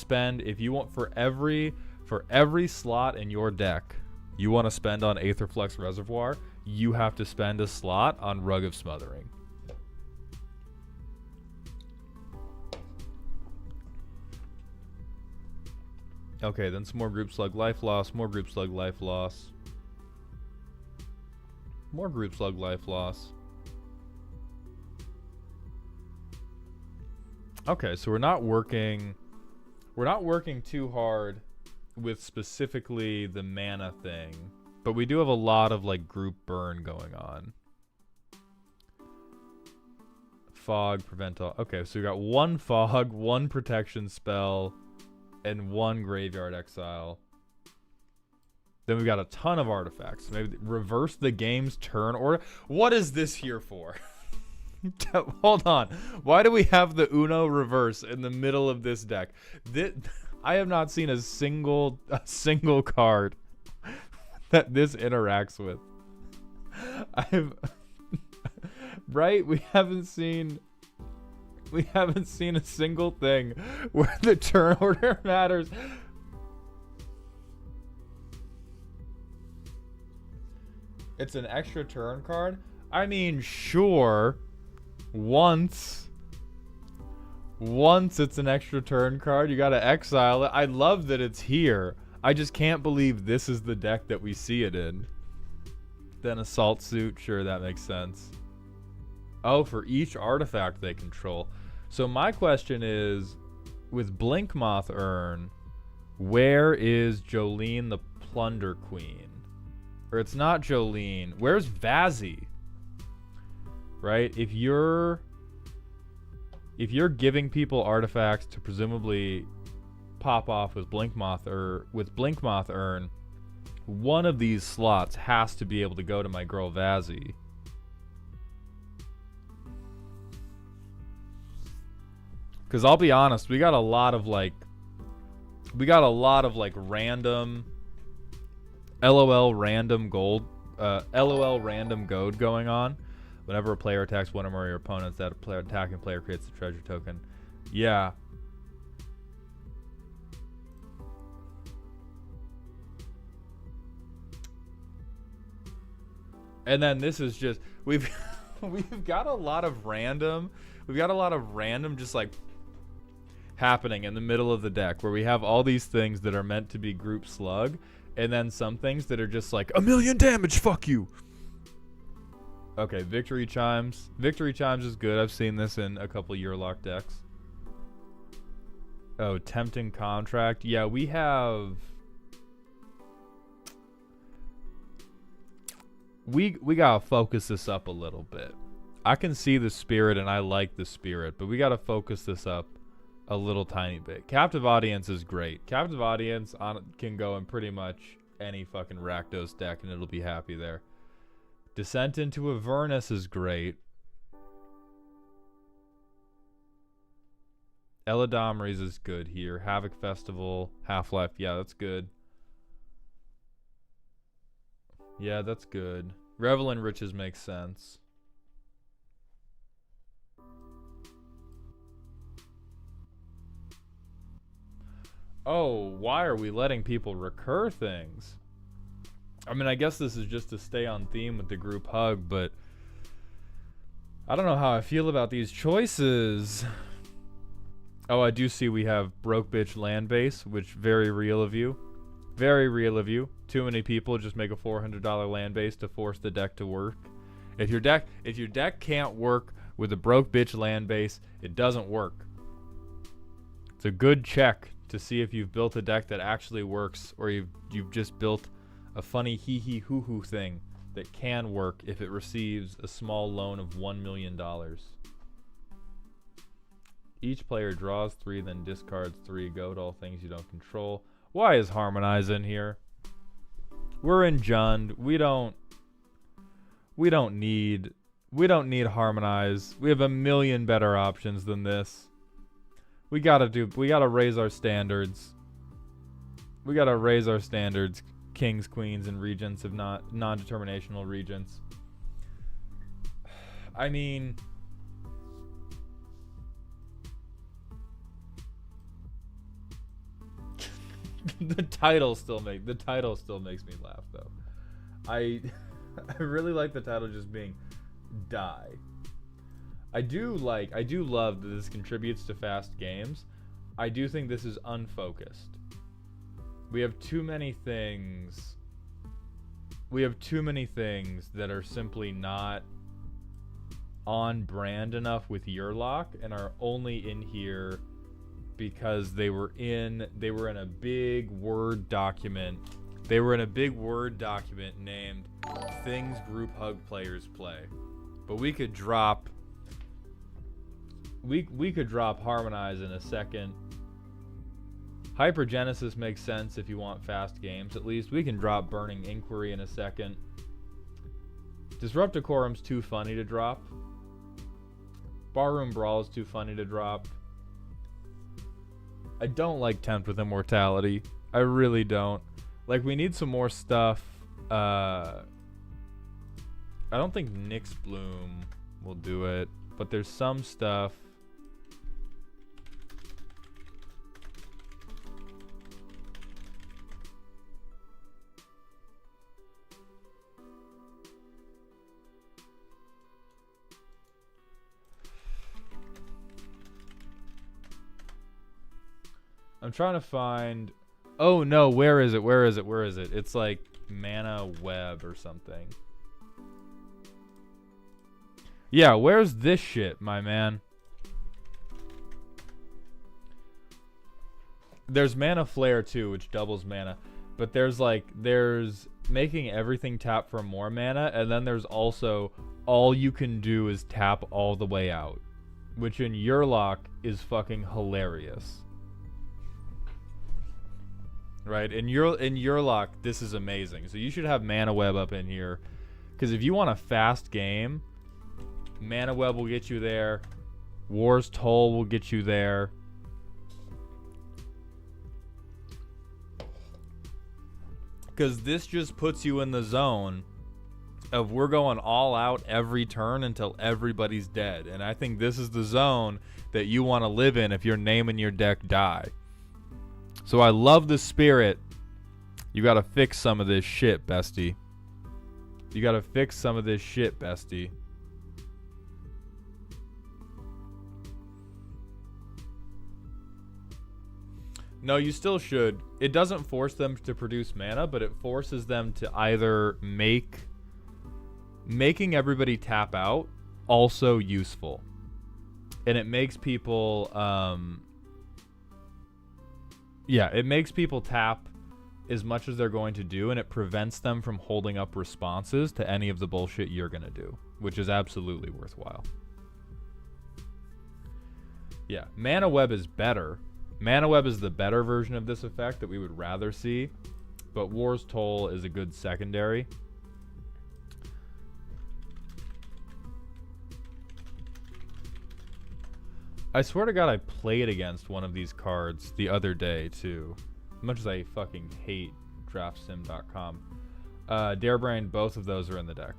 for every slot in your deck you want to spend on Aetherflux Reservoir, you have to spend a slot on Rug of Smothering. Okay, then some more group slug life loss, more group slug life loss. More group slug life loss. Okay, so we're not working too hard with specifically the mana thing, but we do have a lot of like group burn going on. Fog, prevent all. Okay, so we got 1 fog, 1 protection spell, and 1 graveyard exile. Then we've got a ton of artifacts. Maybe reverse the game's turn order. What is this here for? Hold on. Why do we have the Uno reverse in the middle of this deck? I have not seen a single card that this interacts with. Right? We haven't seen a single thing where the turn order matters. It's an extra turn card? I mean, sure. Once it's an extra turn card, you gotta exile it. I love that it's here. I just can't believe this is the deck that we see it in. Then Assault Suit, sure, that makes sense. Oh, for each artifact they control. So my question is, with Blinkmoth Urn, where is Jolene the Plunder Queen? Or it's not Jolene. Where's Vazzy? Right? If you're giving people artifacts to presumably pop off with Blinkmoth Urn, one of these slots has to be able to go to my girl Vazzy. Cause I'll be honest, we got a lot of random LOL random gold, LOL random gold going on. Whenever a player attacks one or more of your opponents, that attacking player creates the treasure token. Yeah. And then this is just, we've got a lot of random just like happening in the middle of the deck where we have all these things that are meant to be group slug, and then some things that are just like 1,000,000 damage, fuck you. Okay, Victory Chimes. Victory Chimes is good. I've seen this in a couple Yearlock decks. Oh, Tempting Contract. Yeah, we have... We gotta focus this up a little bit. I can see the spirit and I like the spirit, but we gotta focus this up a little tiny bit. Captive Audience is great. Captive Audience can go in pretty much any fucking Rakdos deck and it'll be happy there. Descent into Avernus is great. Eladamri's is good here. Havoc Festival, Half-Life, yeah, that's good. Yeah, that's good. Revel in Riches makes sense. Oh, why are we letting people recur things? I mean, I guess this is just to stay on theme with the group hug, but I don't know how I feel about these choices. Oh, I do see we have Broke Bitch Land Base, which very real of you. Very real of you. Too many people just make a $400 land base to force the deck to work. If your deck can't work with a Broke Bitch land base, it doesn't work. It's a good check to see if you've built a deck that actually works, or you've just built a funny hee hee hoo hoo thing that can work if it receives a small loan of $1 million. Each player draws 3, then discards 3. Go to all things you don't control. Why is Harmonize in here? We're in Jund. We don't need Harmonize. We have a million better options than this. We gotta raise our standards. We gotta raise our standards. Kings, queens, and regents, if not non-determinational regents. I mean, the title still makes me laugh though. I really like the title just being Die. I do love that this contributes to fast games. I do think this is unfocused. We have too many things. We have too many things that are simply not on brand enough with Yearlock and are only in here because they were in a big Word document. They were in a big Word document named Things Group Hug Players Play. But we could drop Harmonize in a second. Hypergenesis makes sense if you want fast games. At least we can drop Burning Inquiry in a second. Disrupt Decorum's too funny to drop. Barroom Brawl is too funny to drop. I don't like Tempt with Immortality. I really don't. Like, we need some more stuff. I don't think Nyx Bloom will do it, but there's some stuff. I'm trying to find... Oh, no, where is it? Where is it? Where is it? It's like Mana Web or something. Yeah, where's this shit, my man? There's Mana Flare too, which doubles mana. But there's making everything tap for more mana, and then there's also all you can do is tap all the way out. Which in Yearlock is fucking hilarious. Right? In Yearlock, this is amazing. So you should have Mana Web up in here. Because if you want a fast game, Mana Web will get you there. War's Toll will get you there. Because this just puts you in the zone of we're going all out every turn until everybody's dead. And I think this is the zone that you want to live in if your name and your deck die. So I love the spirit. You gotta fix some of this shit, bestie. You gotta fix some of this shit, bestie. No, you still should. It doesn't force them to produce mana, but it forces them to either making everybody tap out also useful. And it makes people it makes people tap as much as they're going to do, and it prevents them from holding up responses to any of the bullshit you're going to do, which is absolutely worthwhile. Yeah, Mana Web is better. Mana Web is the better version of this effect that we would rather see, but War's Toll is a good secondary. I swear to God, I played against one of these cards the other day, too. As much as I fucking hate draftsim.com. Darebrain, both of those are in the deck.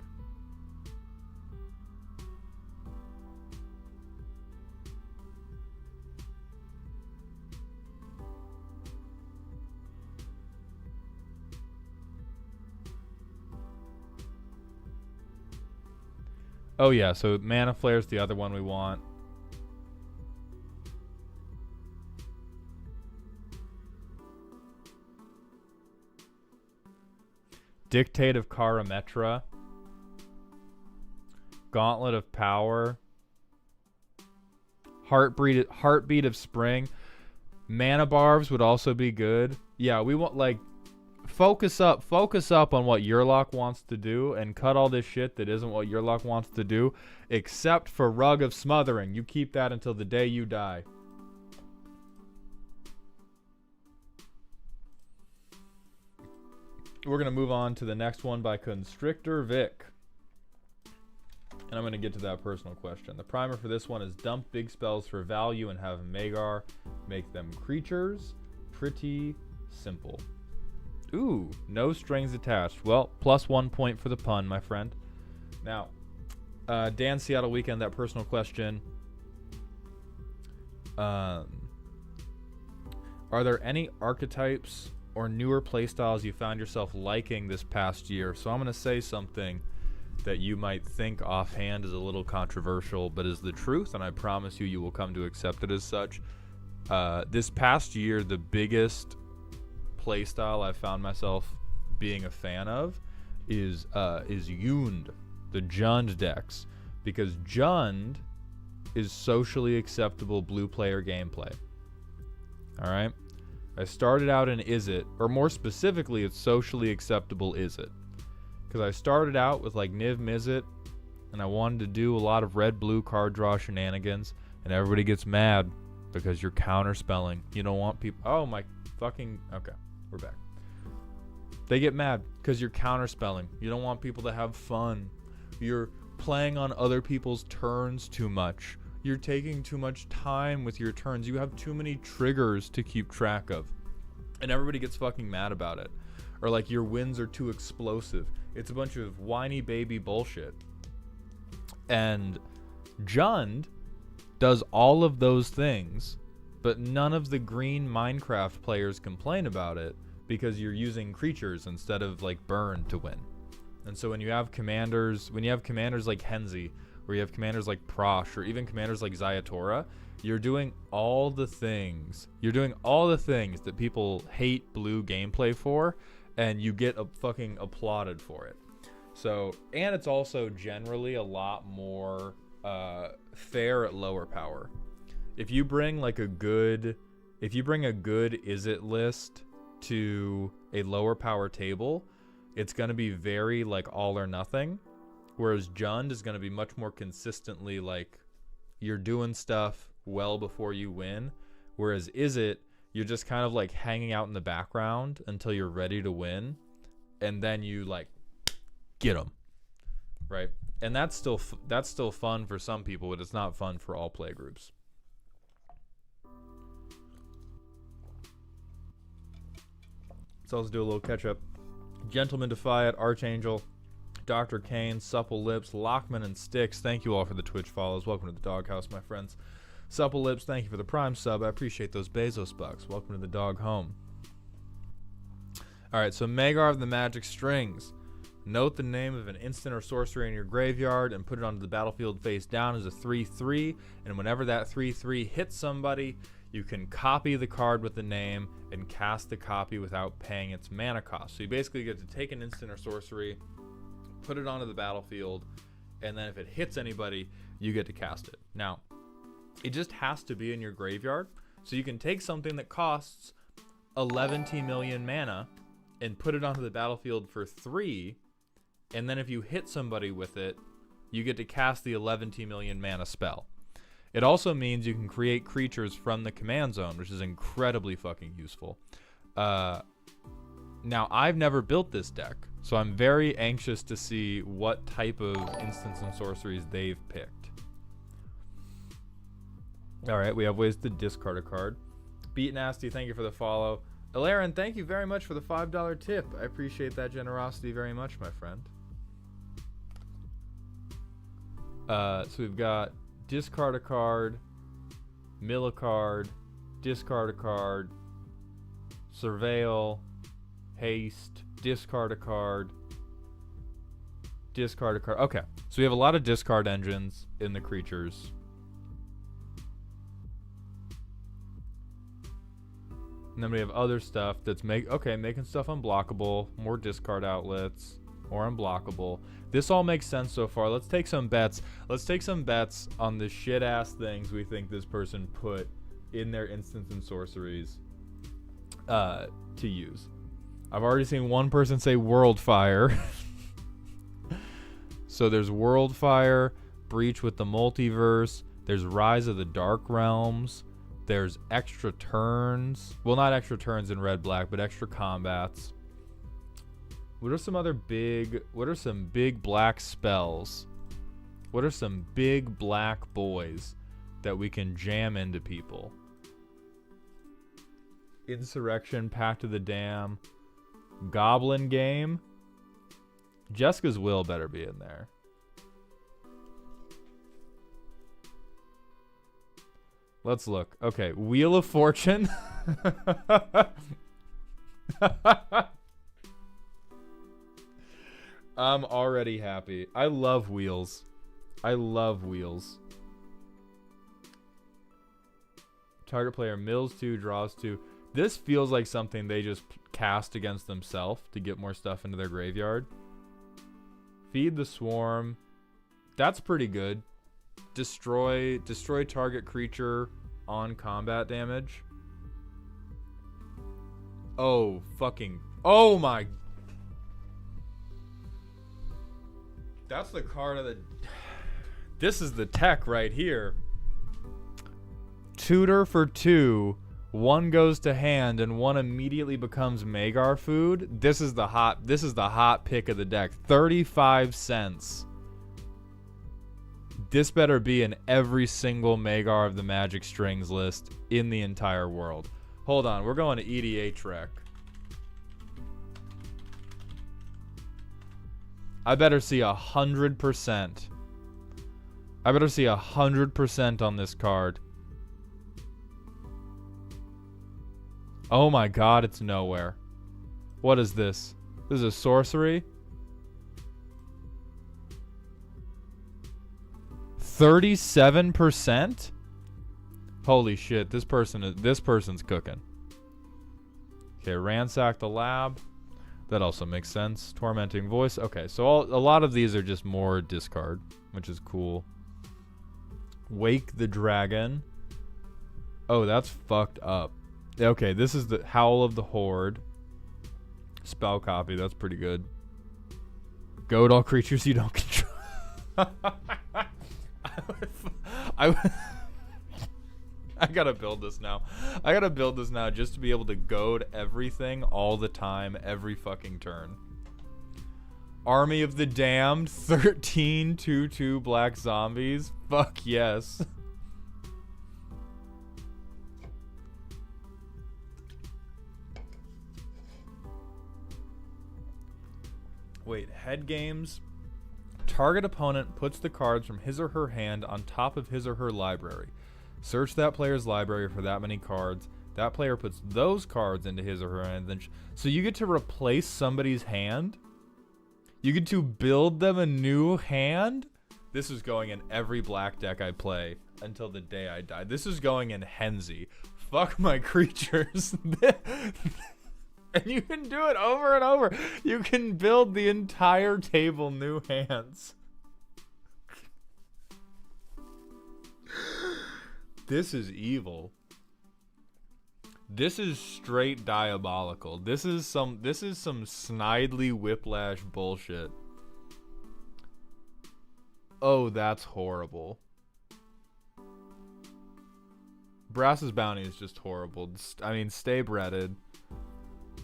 Oh yeah, so Mana Flare's the other one we want. Dictate of Karametra. Gauntlet of Power. Heartbeat of Spring. Mana Barbs would also be good. Yeah, we want, like, focus up on what Yurlok wants to do and cut all this shit that isn't what Yurlok wants to do, except for Rug of Smothering. You keep that until the day you die. We're going to move on to the next one by Constrictor Vic. And I'm going to get to that personal question. The primer for this one is dump big spells for value and have Magar make them creatures. Pretty simple. Ooh, no strings attached. Well, +1 point for the pun, my friend. Now, Dan Seattle Weekend, that personal question. Are there any archetypes or newer playstyles you found yourself liking this past year? So I'm going to say something that you might think offhand is a little controversial, but is the truth, and I promise you will come to accept it as such. This past year, the biggest playstyle I found myself being a fan of is Yund, the Jund decks, because Jund is socially acceptable blue player gameplay. All right? I started out in Izzet, or more specifically, it's socially acceptable Izzet. Because I started out with like Niv Mizzet, and I wanted to do a lot of red-blue card draw shenanigans, and everybody gets mad because you're counterspelling. You don't want people... Oh my fucking... Okay, we're back. They get mad because you're counterspelling. You don't want people to have fun. You're playing on other people's turns too much. You're taking too much time with your turns. You have too many triggers to keep track of. And everybody gets fucking mad about it. Or like your wins are too explosive. It's a bunch of whiny baby bullshit. And Jund does all of those things, but none of the green Minecraft players complain about it because you're using creatures instead of like burn to win. And so when you have commanders like Henzi, or you have commanders like Prosh, or even commanders like Zayatora, you're doing all the things. You're doing all the things that people hate blue gameplay for, and you get fucking applauded for it. So, and it's also generally a lot more fair at lower power. If you bring a good Izzet list to a lower power table, it's going to be very like all or nothing. Whereas Jund is going to be much more consistently like you're doing stuff well before you win. Whereas Izzet, you're just kind of like hanging out in the background until you're ready to win. And then you like get them. Right? And that's still fun for some people, but it's not fun for all play groups. So let's do a little catch up. Gentleman Defiant, Archangel, Dr. Kane, Supple Lips, Lockman, and Sticks. Thank you all for the Twitch follows. Welcome to the Doghouse, my friends. Supple Lips, thank you for the Prime sub. I appreciate those Bezos bucks. Welcome to the dog home. All right, so Magar of the Magic Strings. Note the name of an instant or sorcery in your graveyard and put it onto the battlefield face down as a 3/3. And whenever that 3/3 hits somebody, you can copy the card with the name and cast the copy without paying its mana cost. So you basically get to take an instant or sorcery, put it onto the battlefield, and then if it hits anybody, you get to cast it. Now, it just has to be in your graveyard. So you can take something that costs 11 million mana and put it onto the battlefield for 3, and then if you hit somebody with it, you get to cast the 11 million mana spell. It also means you can create creatures from the command zone, which is incredibly fucking useful. Now, I've never built this deck, so I'm very anxious to see what type of instants and sorceries they've picked. Alright, we have ways to discard a card. Beat Nasty, thank you for the follow. Alarin, thank you very much for the $5 tip. I appreciate that generosity very much, my friend. So we've got discard a card, mill a card, discard a card, surveil, haste, discard a card, discard a card. Okay, so we have a lot of discard engines in the creatures. And then we have other stuff that's making stuff unblockable, more discard outlets, more unblockable. This all makes sense so far. Let's take some bets. Let's take some bets on the shit ass things we think this person put in their instants and sorceries to use. I've already seen one person say World Fire. So there's World Fire, Breach with the Multiverse, there's Rise of the Dark Realms, there's extra turns. Well, not extra turns in red black, but extra combats. What are some big black spells? What are some big black boys that we can jam into people? Insurrection, Pact of the Dam, Goblin Game. Jessica's Will better be in there. Let's look. Okay, Wheel of Fortune. I'm already happy. I love wheels. I love wheels. Target player mills 2, draws 2. This feels like something they just cast against themselves to get more stuff into their graveyard. Feed the Swarm. That's pretty good. Destroy target creature on combat damage. Oh, fucking. Oh my. That's the card of the. This is the tech right here. Tutor for 2. 1 goes to hand and 1 immediately becomes Magar food. This is the hot pick of the deck. 35 cents. This better be in every single Magar of the Magic Strings list in the entire world. Hold on, we're going to EDH rec. I better see 100%. I better see 100% on this card. Oh my god, it's nowhere. What is this? This is a sorcery? 37%? Holy shit, this person's cooking. Okay, ransack the lab. That also makes sense. Tormenting voice. Okay, so a lot of these are just more discard, which is cool. Wake the dragon. Oh, that's fucked up. Okay, this is the Howl of the Horde. Spell copy, that's pretty good. Goad all creatures you don't control. I gotta build this now. I gotta build this now just to be able to goad everything all the time, every fucking turn. Army of the Damned, 13 2/2 black zombies. Fuck yes. Wait, head games. Target opponent puts the cards from his or her hand on top of his or her library. Search that player's library for that many cards. That player puts those cards into his or her hand. So you get to replace somebody's hand? You get to build them a new hand? This is going in every black deck I play until the day I die. This is going in Henzi. Fuck my creatures. And you can do it over and over. You can build the entire table new hands. This is evil. This is straight diabolical. This is some snidely whiplash bullshit. Oh, that's horrible. Brass's Bounty is just horrible. I mean, stay breaded.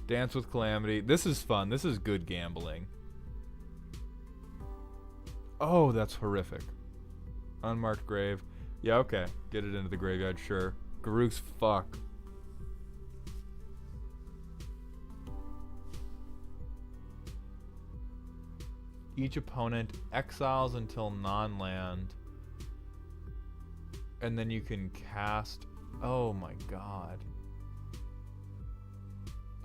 Dance with Calamity. This is fun. This is good gambling. Oh, that's horrific. Unmarked Grave. Yeah, okay. Get it into the graveyard, sure. Garuk's fuck. Each opponent exiles until non-land. And then you can cast... Oh my god.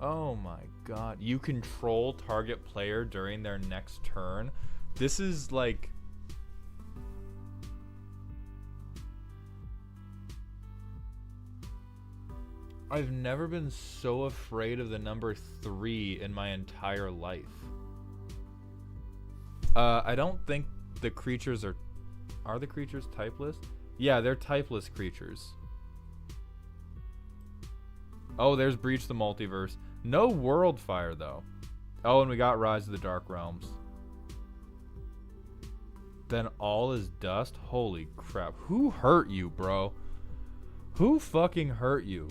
Oh my god. You control target player during their next turn. This is like... I've never been so afraid of the number 3 in my entire life. I don't think the creatures are... Are the creatures typeless? Yeah, they're typeless creatures. Oh, there's Breach the Multiverse. No World Fire, though. Oh, and we got Rise of the Dark Realms. Then all is dust? Holy crap. Who hurt you, bro? Who fucking hurt you?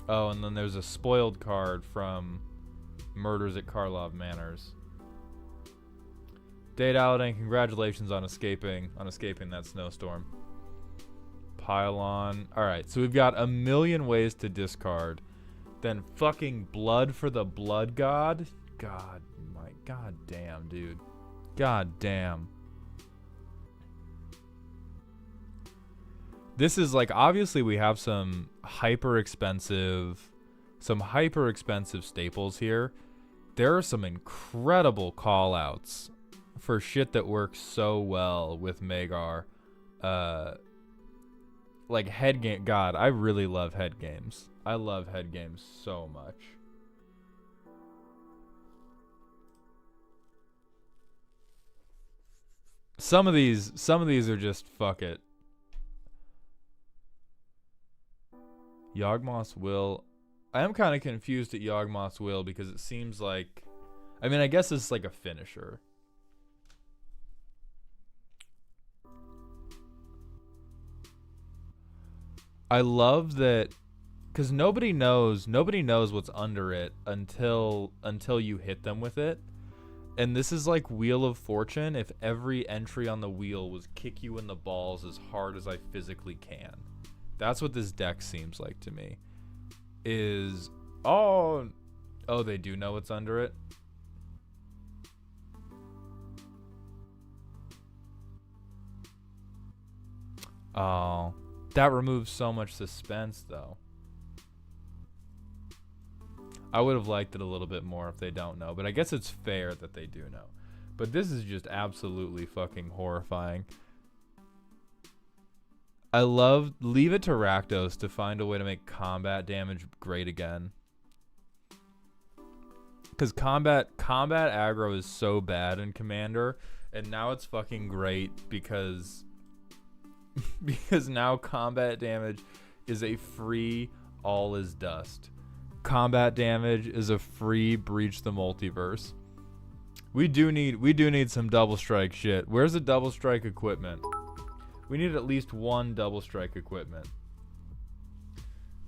Oh, and then there's a spoiled card from Murders at Karlov Manors. Date Aladdin, congratulations on escaping that snowstorm. Pylon. Alright, so we've got a million ways to discard. Then fucking Blood for the Blood God? God damn, dude. God damn. This is like, obviously we have some hyper expensive staples here. There are some incredible call outs for shit that works so well with Magar. Like head game. God, I really love head games. I love head games so much. Some of these are just fuck it. Yawgmoth's Will. I am kind of confused at Yawgmoth's Will because it seems like... I mean, I guess it's like a finisher. I love that... Because nobody knows what's under it until you hit them with it. And this is like Wheel of Fortune if every entry on the wheel was kick you in the balls as hard as I physically can. That's what this deck seems like to me. Is... Oh, they do know what's under it? Oh, that removes so much suspense, though. I would have liked it a little bit more if they don't know, but I guess it's fair that they do know. But this is just absolutely fucking horrifying. I love... Leave it to Rakdos to find a way to make combat damage great again. Because combat aggro is so bad in Commander, and now it's fucking great because... because now combat damage is a free All is Dust. Combat damage is a free Breach the Multiverse. We do need some double strike shit. Where's the double strike equipment? We need at least one double strike equipment.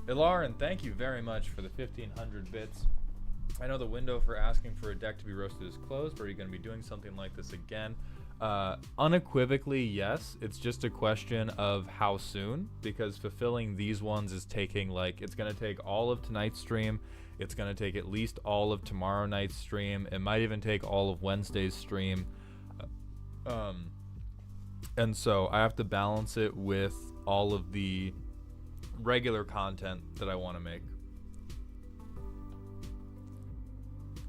Ilaran, thank you very much for the 1,500 bits. I know the window for asking for a deck to be roasted is closed, but are you going to be doing something like this again? Unequivocally, yes. It's just a question of how soon, because fulfilling these ones is taking, like, it's going to take all of tonight's stream. It's going to take at least all of tomorrow night's stream. It might even take all of Wednesday's stream. And so I have to balance it with all of the regular content that I want to make.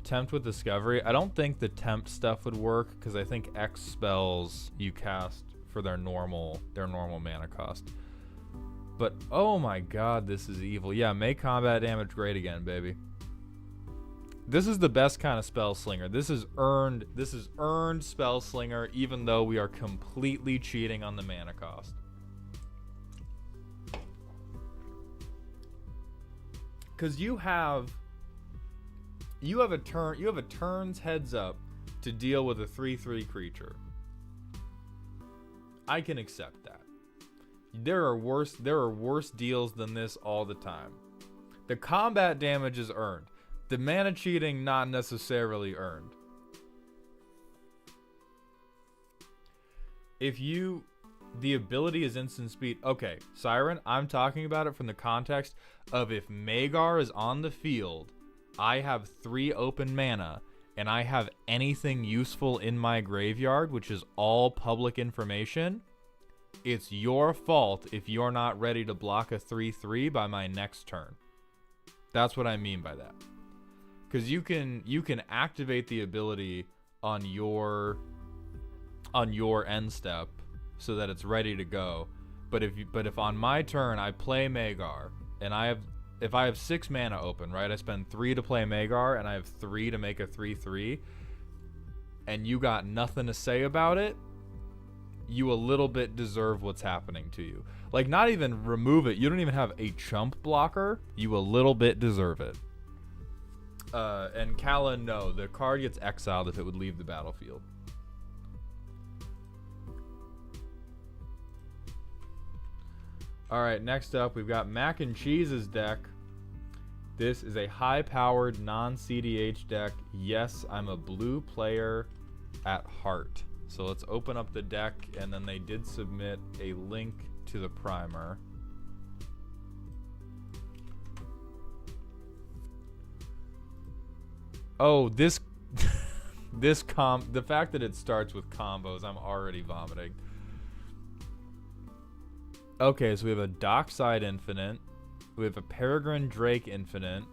Tempt with Discovery. I don't think the tempt stuff would work because I think X spells you cast for their normal mana cost. But oh my god, this is evil. Yeah, make combat damage great again, baby. This is the best kind of spell slinger. This is earned spell slinger, even though we are completely cheating on the mana cost. Cause you have a turn's heads up to deal with a 3/3 creature. I can accept that. There are worse deals than this all the time. The combat damage is earned. The mana cheating not necessarily earned. The ability is instant speed. Okay, Siren, I'm talking about it from the context of if Magar is on the field, I have 3 open mana, and I have anything useful in my graveyard, which is all public information. It's your fault if you're not ready to block a 3/3 by my next turn. That's what I mean by that. Because you can activate the ability on your end step so that it's ready to go. But if on my turn I play Magar and if I have 6 mana open, right? I spend 3 to play Magar and I have 3 to make a 3/3, and you got nothing to say about it, you a little bit deserve what's happening to you. Like, not even remove it. You don't even have a chump blocker. You a little bit deserve it. And Kala, no. The card gets exiled if it would leave the battlefield. Alright, next up, we've got Mac and Cheese's deck. This is a high-powered, non-CDH deck. Yes, I'm a blue player at heart. So let's open up the deck, and then they did submit a link to the primer. Oh, the fact that it starts with combos, I'm already vomiting. Okay, so we have a Dockside Infinite. We have a Peregrine Drake Infinite.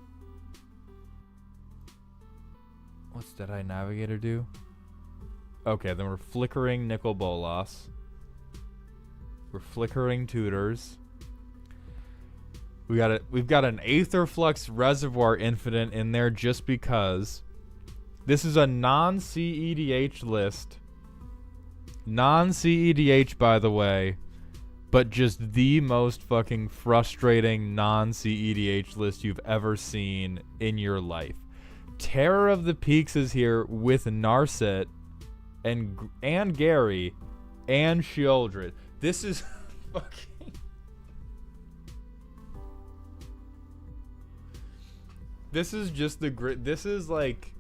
What's Deadeye Navigator do? Okay, then we're flickering Nicol Bolas. We're flickering Tutors. We've got an Aetherflux Reservoir Infinite in there just because. This is a non-CEDH list. Non-CEDH, by the way, but just the most fucking frustrating non-CEDH list you've ever seen in your life. Terror of the Peaks is here with Narset and Gary and Sheoldred. This is fucking... This is just the grit. This is like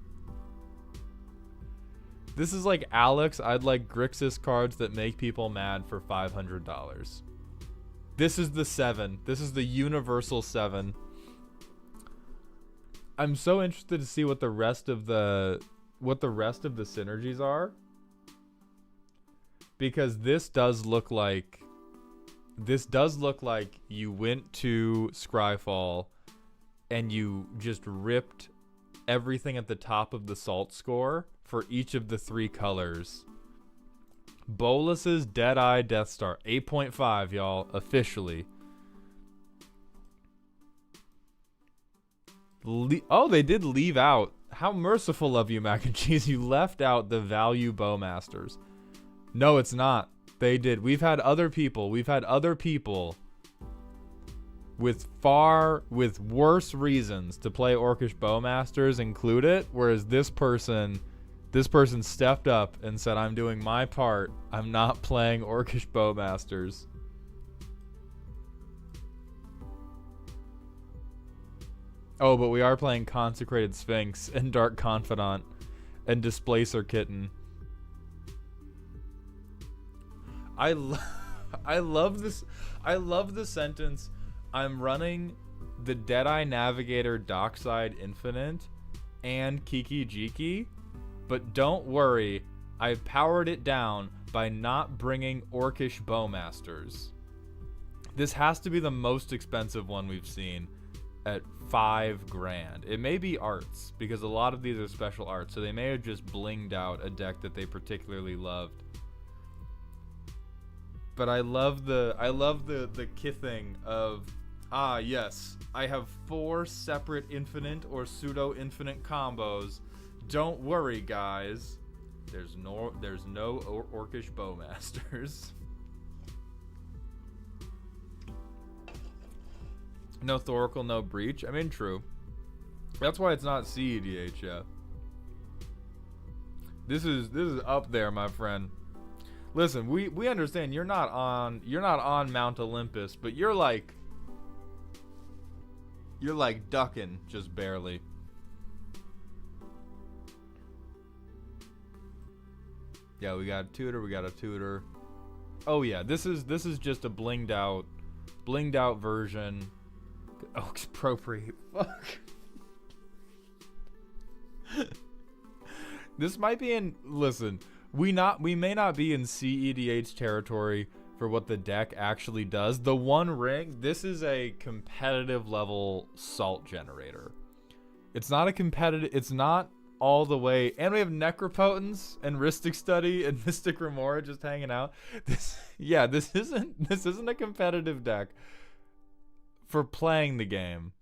Alex, I'd like Grixis cards that make people mad for $500. This is the 7. This is the universal 7. I'm so interested to see what the rest of the synergies are, because this does look like you went to Scryfall and you just ripped everything at the top of the salt score for each of the 3 colors. Bolas's Deadeye Death Star 8.5, y'all, officially. Oh, they did leave out. How merciful of you, Mac and Cheese. You left out the Value Bowmasters. No, it's not. They did. We've had other people with worse reasons to play Orcish Bowmasters include it, whereas this person stepped up and said, I'm doing my part. I'm not playing Orcish Bowmasters. Oh, but we are playing Consecrated Sphinx and Dark Confidant and Displacer Kitten. I love this. I love the sentence. I'm running the Deadeye Navigator Dockside Infinite and Kiki Jiki, but don't worry, I've powered it down by not bringing Orcish Bowmasters. This has to be the most expensive one we've seen at $5,000. It may be arts, because a lot of these are special arts, so they may have just blinged out a deck that they particularly loved. But I love the kithing of, yes, I have 4 separate infinite or pseudo infinite combos. Don't worry, guys. There's no orcish bowmasters. No Thoracle, no Breach. I mean, true. That's why it's not CEDH yet. This is up there, my friend. Listen, we understand you're not on Mount Olympus, but you're like ducking just barely. Yeah, we got a tutor. Oh yeah, this is just a blinged out version. Oh, expropriate. Fuck. This might be in. Listen, we may not be in CEDH territory for what the deck actually does. The One Ring. This is a competitive level salt generator. It's not a competitive. It's not all the way. And we have Necropotence and Rhystic Study and Mystic Remora just hanging out. This isn't a competitive deck for playing the game.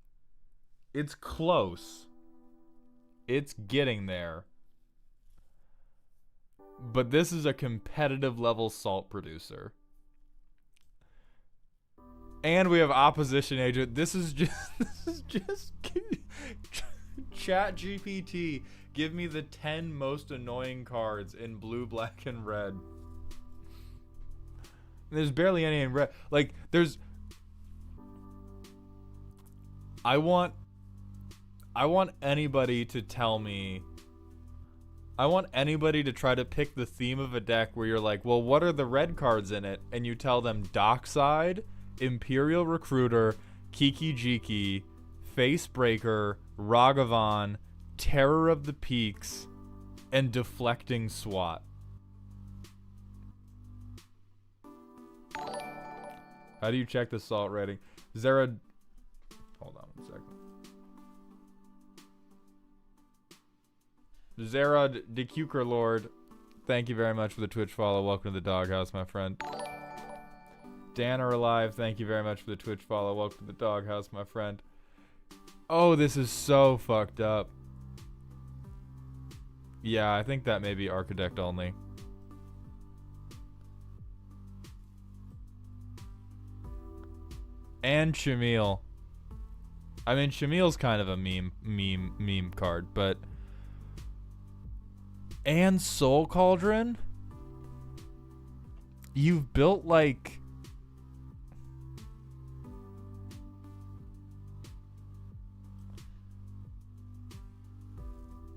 It's close. It's getting there. But this is a competitive level salt producer. And we have Opposition Agent. This is just Chat GPT. Give me the 10 most annoying cards in blue, black, and red. There's barely any in red. Like, there's... I want anybody to tell me... I want anybody to try to pick the theme of a deck where you're like, well, what are the red cards in it? And you tell them Dockside, Imperial Recruiter, Kiki Jiki, Facebreaker, Ragavan, Terror of the Peaks, and Deflecting SWAT. How do you check the salt rating? Hold on one second. Zerad DeCuker Lord, thank you very much for the Twitch follow. Welcome to the doghouse, my friend. Dan are alive. Thank you very much for the Twitch follow. Welcome to the doghouse, my friend. Oh, this is so fucked up. Yeah, I think that may be Architect only. And Shamil. I mean, Shamil's kind of a meme card, but... And Soul Cauldron? You've built, like...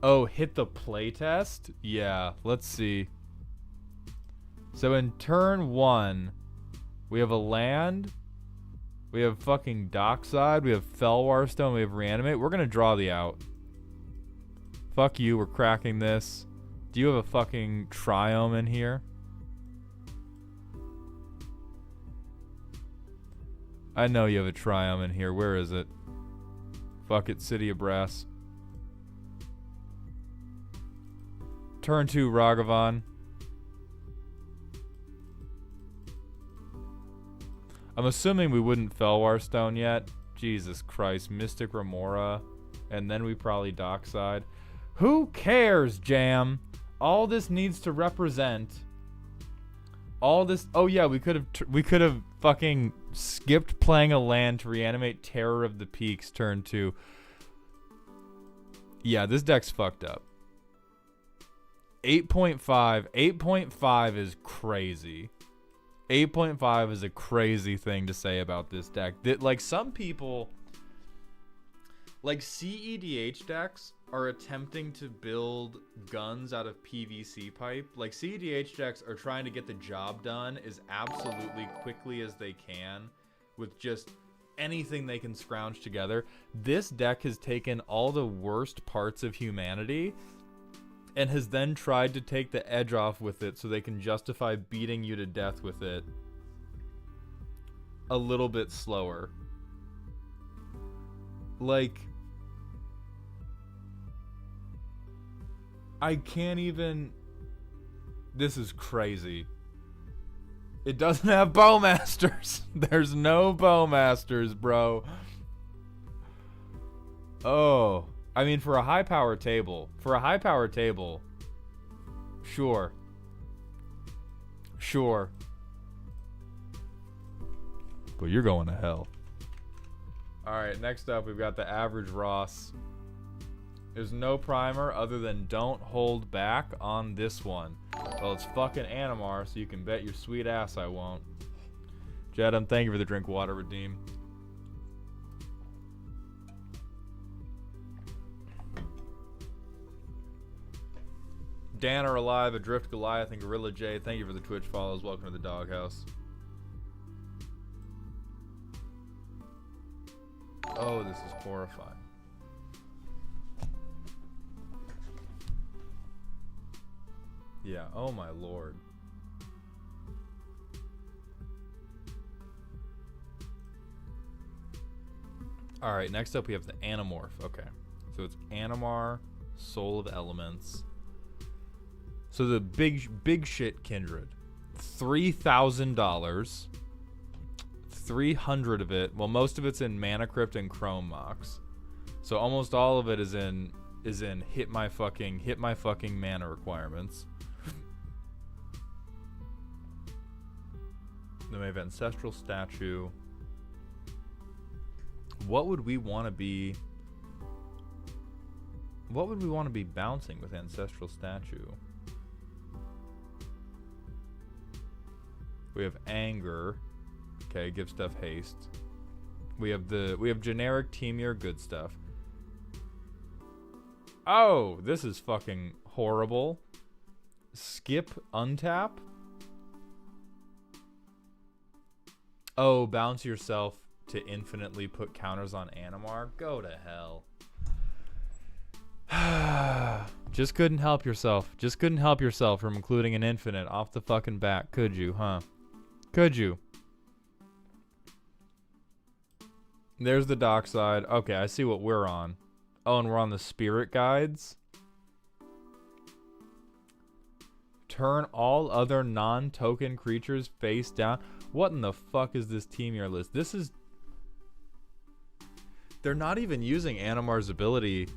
Oh, hit the playtest? Yeah, let's see. So in turn 1, we have a land... We have fucking Dockside, we have Felwar Stone, we have Reanimate. We're gonna draw the out. Fuck you, we're cracking this. Do you have a fucking Triome in here? I know you have a Triome in here. Where is it? Fuck it, City of Brass. Turn 2, Ragavan. I'm assuming we wouldn't Felwar Stone yet. Jesus Christ. Mystic Remora. And then we probably Dockside. Who cares, Jam? All this needs to represent... All this... Oh yeah, we could have fucking skipped playing a land to reanimate Terror of the Peaks turn 2. Yeah, this deck's fucked up. 8.5. 8.5 is crazy. 8.5 is a crazy thing to say about this deck. Like, some people... Like, CEDH decks are attempting to build guns out of PVC pipe. Like, CEDH decks are trying to get the job done as absolutely quickly as they can with just anything they can scrounge together. This deck has taken all the worst parts of humanity and has then tried to take the edge off with it so they can justify beating you to death with it. a little bit slower. Like, I can't even... This is crazy. It doesn't have bowmasters. There's no bowmasters, bro. Oh. I mean, for a high power table. Sure. Sure. But you're going to hell. Alright, next up we've got the average Ross. There's no primer other than don't hold back on this one. Well, it's fucking Animar, so you can bet your sweet ass I won't. Jedam, thank you for the drink water redeem. Dan are alive, Adrift Goliath, and Gorilla J, thank you for the Twitch follows. Welcome to the doghouse. Oh, this is horrifying. Yeah, oh my lord. Alright, next up we have the Animorph. Okay. So it's Animar, Soul of Elements. So the big shit kindred. $3,000. 300 of it. Well, most of it's in Mana Crypt and Chrome Mox. So almost all of it is in hit my fucking mana requirements. Then we have Ancestral Statue. What would we want to be bouncing with Ancestral Statue? We have Anger. Okay, give stuff haste. We have generic Teemier good stuff. Oh, this is fucking horrible. Skip untap. Oh, bounce yourself to infinitely put counters on Animar. Go to hell. Just couldn't help yourself. Just couldn't help yourself from including an infinite off the fucking bat, could you, huh? Could you? There's the dock side. Okay, I see what we're on. Oh, and we're on the spirit guides. Turn all other non-token creatures face down. What in the fuck is this Teemier list? This is... They're not even using Animar's ability.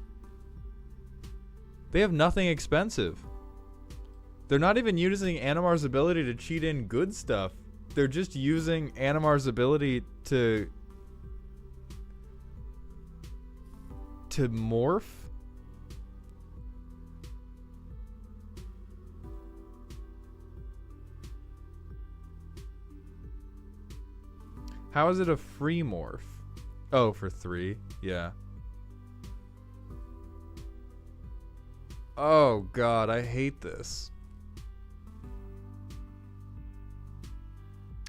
They have nothing expensive. They're not even using Animar's ability to cheat in good stuff. They're just using Animar's ability to morph. How is it a free morph? Oh, for 3. Yeah. Oh god, I hate this.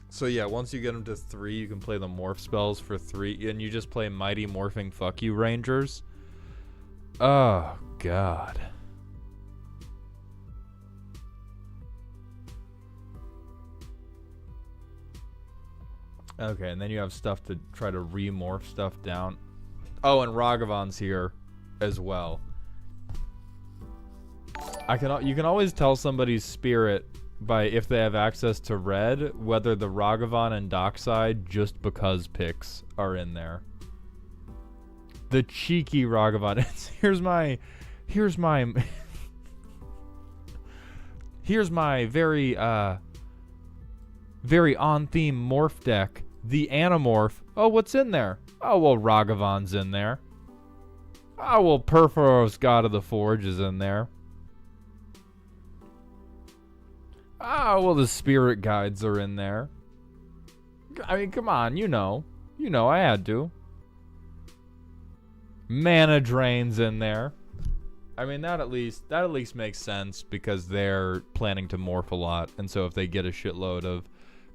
So yeah, once you get them to 3, you can play the morph spells for 3, and you just play Mighty Morphing Fuck You Rangers. Oh god. Okay, and then you have stuff to try to remorph stuff down. Oh, and Ragavan's here as well. You can always tell somebody's spirit by if they have access to red, whether the Ragavan and Dockside just because picks are in there. The cheeky Ragavan. Here's my very very on theme morph deck. The Animorph. Oh, what's in there? Oh, well, Ragavan's in there. Oh, well, Perforos, God of the Forge, is in there. Oh, well, the Spirit Guides are in there. I mean, come on, you know. You know, I had to. Mana Drain's in there. I mean, that at least makes sense because they're planning to morph a lot. And so if they get a shitload of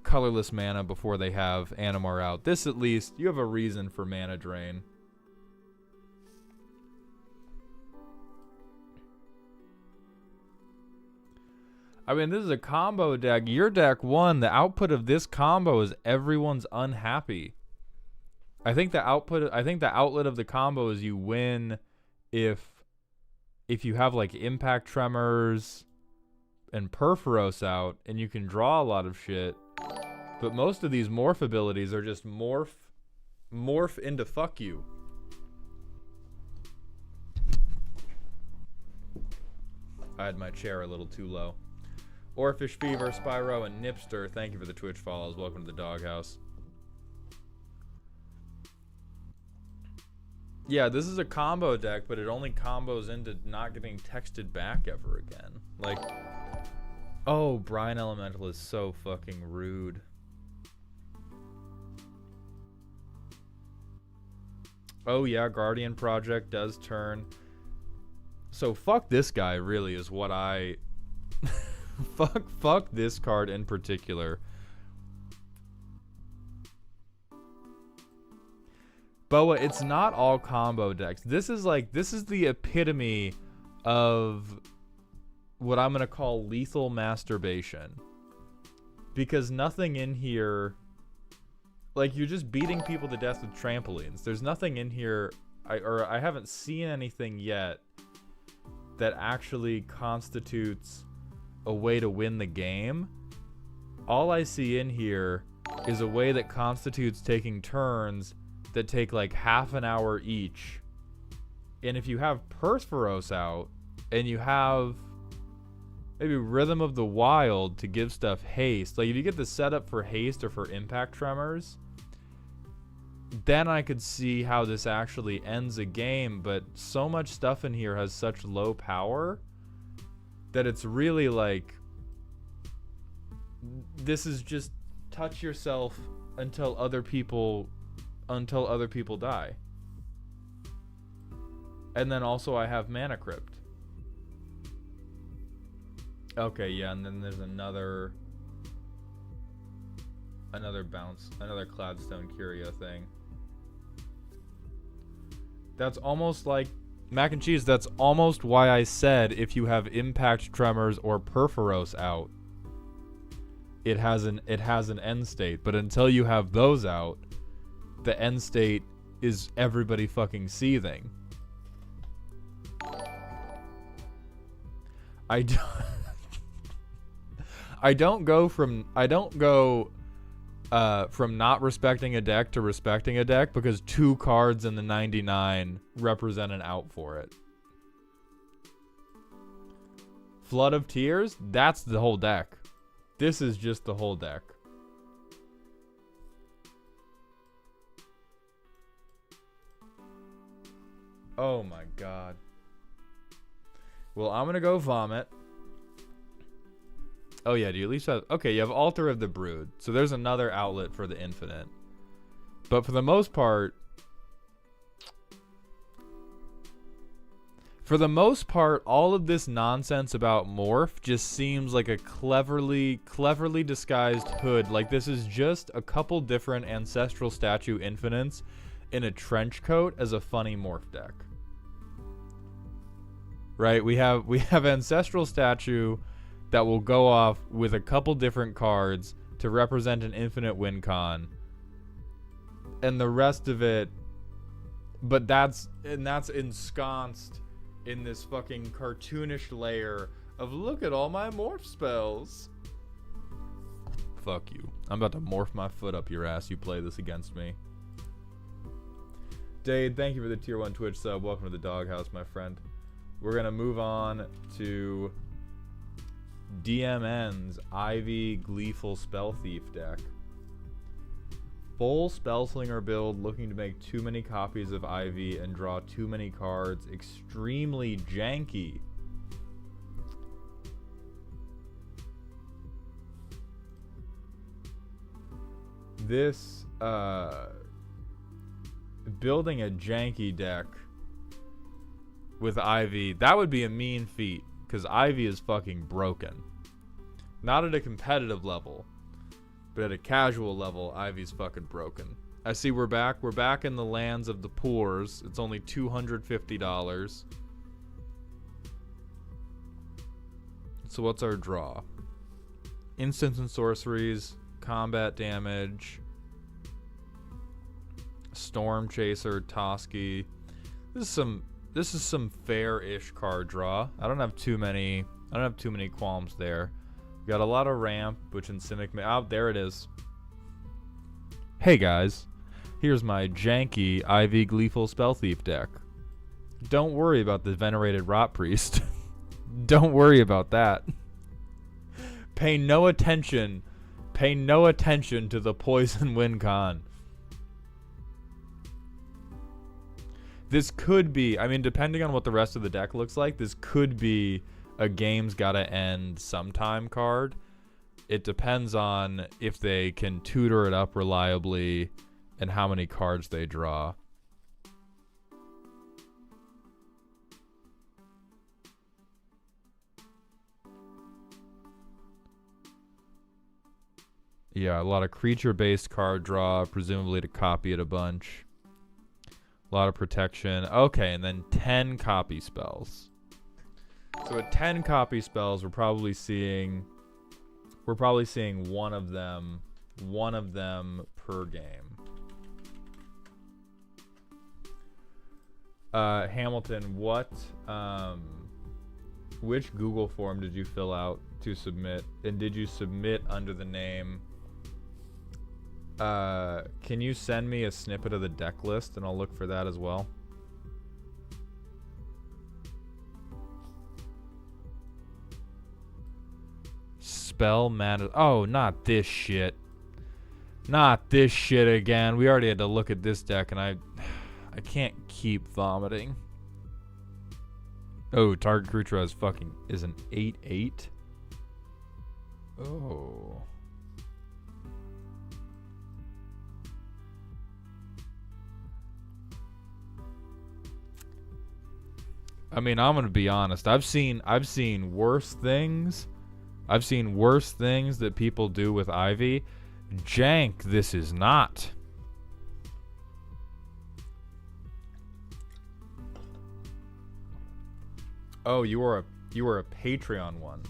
colorless mana before they have Animar out, this at least, you have a reason for Mana Drain. I mean, this is a combo deck. Your deck won. The output of this combo is everyone's unhappy. I think the outlet of the combo is you win if you have like Impact Tremors and Perforos out and you can draw a lot of shit. But most of these morph abilities are just morph into fuck you. I had my chair a little too low. Orfish Fever, Spyro, and Nipster, thank you for the Twitch follows. Welcome to the doghouse. Yeah, this is a combo deck, but it only combos into not getting texted back ever again. Like, oh, Brian Elemental is so fucking rude. Oh yeah, Guardian Project does turn. So fuck this guy really is what I... fuck this card in particular. Boa, it's not all combo decks. This is the epitome of what I'm gonna call lethal masturbation. Because nothing in here, like, you're just beating people to death with trampolines. There's nothing in here, I haven't seen anything yet that actually constitutes a way to win the game. All I see in here is a way that constitutes taking turns that take like half an hour each. And if you have Perforos out and you have maybe Rhythm of the Wild to give stuff haste, like if you get the setup for haste or for Impact Tremors, then I could see how this actually ends a game. But so much stuff in here has such low power that it's really like, this is just touch yourself until other people die. And then also I have Mana Crypt. Okay, yeah, and then there's another Cloudstone Curio thing. That's almost like mac and cheese. That's almost why I said if you have Impact Tremors or Perforos out, it has an end state. But until you have those out, the end state is everybody fucking seething. I don't go from not respecting a deck to respecting a deck because 2 cards in the 99 represent an out for it. Flood of Tears, that's the whole deck. This is just the whole deck. Oh my god. Well, I'm gonna go vomit. Oh yeah, do you at least have... Okay, you have Altar of the Brood. So there's another outlet for the infinite. But for the most part... all of this nonsense about morph just seems like a cleverly disguised hood. Like this is just a couple different Ancestral Statue infinites in a trench coat as a funny morph deck. Right? We have Ancestral Statue that will go off with a couple different cards to represent an infinite win con. And the rest of it, but that's ensconced in this fucking cartoonish layer of look at all my morph spells. Fuck you. I'm about to morph my foot up your ass. You play this against me. Dade, thank you for the tier 1 Twitch sub. Welcome to the doghouse, my friend. We're gonna move on to DMN's Ivy Gleeful Spell Thief deck. Full Spellslinger build looking to make too many copies of Ivy and draw too many cards. Extremely janky. This, building a janky deck with Ivy, that would be a mean feat. Because Ivy is fucking broken. Not at a competitive level, but at a casual level, Ivy's fucking broken. I see we're back. We're back in the lands of the poors. It's only $250. So what's our draw? Instants and sorceries, combat damage, Storm Chaser, Toski. This is some fair-ish card draw. I don't have too many qualms there. We got a lot of ramp, which in Simic oh, there it is. Hey guys, here's my janky IV Gleeful Spell Thief deck. Don't worry about the Venerated Rot Priest. Don't worry about that. Pay no attention to the Poison Wind Con. This could be, I mean, depending on what the rest of the deck looks like, this could be a game's gotta end sometime card. It depends on if they can tutor it up reliably and how many cards they draw. Yeah, a lot of creature-based card draw, presumably to copy it a bunch. A lot of protection. Okay, and then 10 copy spells. So at 10 copy spells, we're probably seeing one of them per game. Hamilton, which Google form did you fill out to submit? And did you submit under the name? Can you send me a snippet of the deck list and I'll look for that as well? Spell mana. Oh, not this shit. Not this shit again. We already had to look at this deck and I can't keep vomiting. Oh, target creature is an 8/8. Oh. I mean, I'm gonna be honest. I've seen worse things. I've seen worse things that people do with Ivy. Jank, this is not. Oh, you were a Patreon one.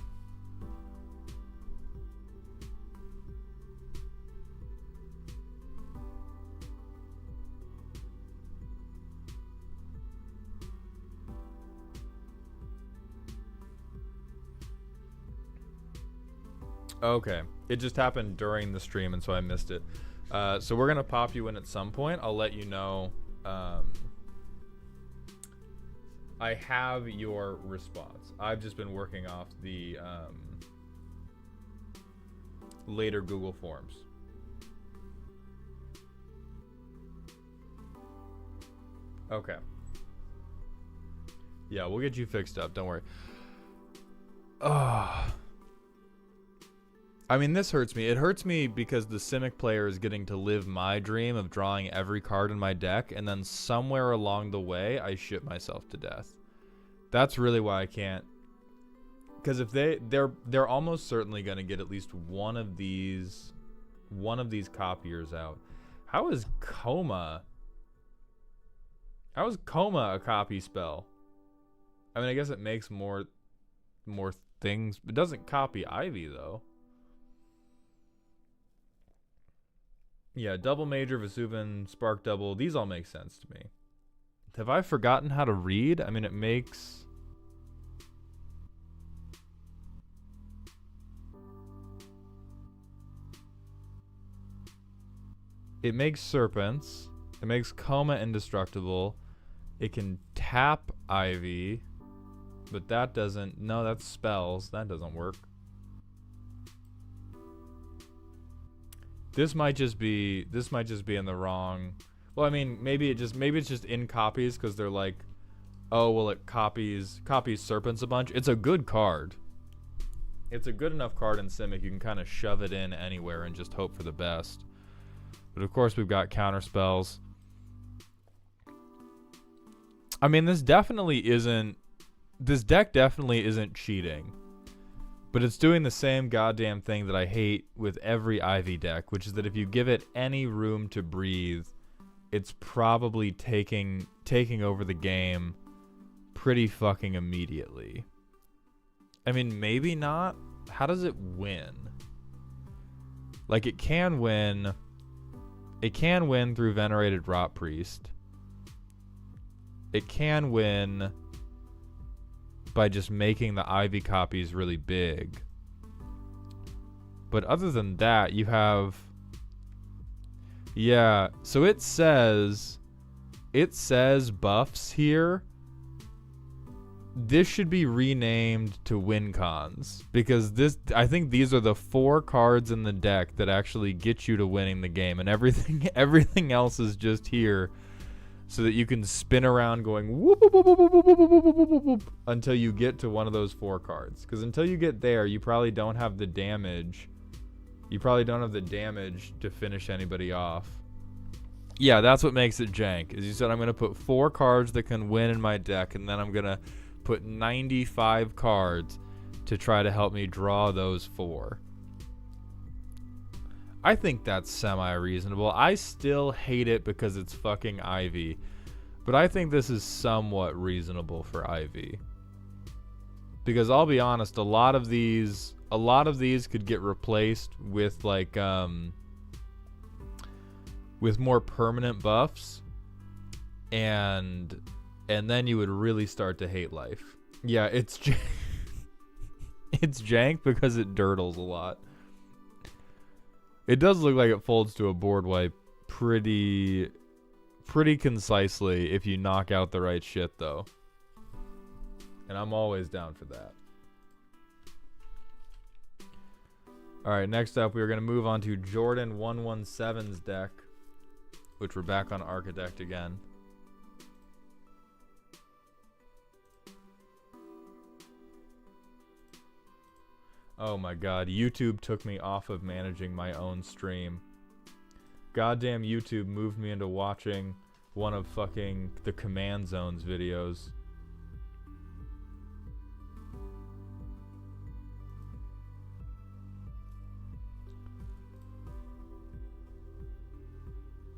Okay, it just happened during the stream and so I missed it. So we're gonna pop you in at some point. I'll let you know. I have your response. I've just been working off the later Google Forms. Okay. Yeah, we'll get you fixed up. Don't worry. I mean, this hurts me. It hurts me because the Simic player is getting to live my dream of drawing every card in my deck, and then somewhere along the way, I shit myself to death. That's really why I can't. Because if they're almost certainly going to get at least one of these copiers out. How is Coma? How is Coma a copy spell? I mean, I guess it makes more things. It doesn't copy Ivy though. Yeah, double major, Vesuvian, spark double. These all make sense to me. Have I forgotten how to read? I mean, it makes... It makes serpents. It makes Coma indestructible. It can tap Ivy. But that doesn't... No, that's spells. That doesn't work. This might just be in the wrong. Well, I mean, maybe it's just in copies because they're like, oh, well, it copies serpents a bunch. It's a good card. It's a good enough card in Simic. You can kind of shove it in anywhere and just hope for the best. But of course, we've got counter spells. I mean, this deck definitely isn't cheating. But it's doing the same goddamn thing that I hate with every Ivy deck, which is that if you give it any room to breathe, it's probably taking over the game pretty fucking immediately. I mean, maybe not. How does it win? Like, it can win. It can win through Venerated Rot Priest. It can win by just making the Ivy copies really big. But other than that, you have... Yeah, so it says buffs here. This should be renamed to win cons, because I think these are the 4 cards in the deck that actually get you to winning the game, and everything else is just here so that you can spin around going whoop, whoop, whoop, whoop, whoop, whoop, whoop, whoop, whoop, whoop, until you get to one of those 4 cards. Because until you get there, you probably don't have the damage. You probably don't have the damage to finish anybody off. Yeah, that's what makes it jank. As you said, I'm going to put 4 cards that can win in my deck, and then I'm going to put 95 cards to try to help me draw those 4. I think that's semi-reasonable. I still hate it because it's fucking Ivy, but I think this is somewhat reasonable for Ivy. Because I'll be honest, a lot of these could get replaced with like with more permanent buffs, and then you would really start to hate life. Yeah, it's it's jank because it dirtles a lot. It does look like it folds to a board wipe pretty concisely if you knock out the right shit, though. And I'm always down for that. Alright, next up we're going to move on to Jordan 117's deck, which we're back on Architect again. Oh my god, YouTube took me off of managing my own stream. Goddamn YouTube moved me into watching one of fucking the Command Zone's videos.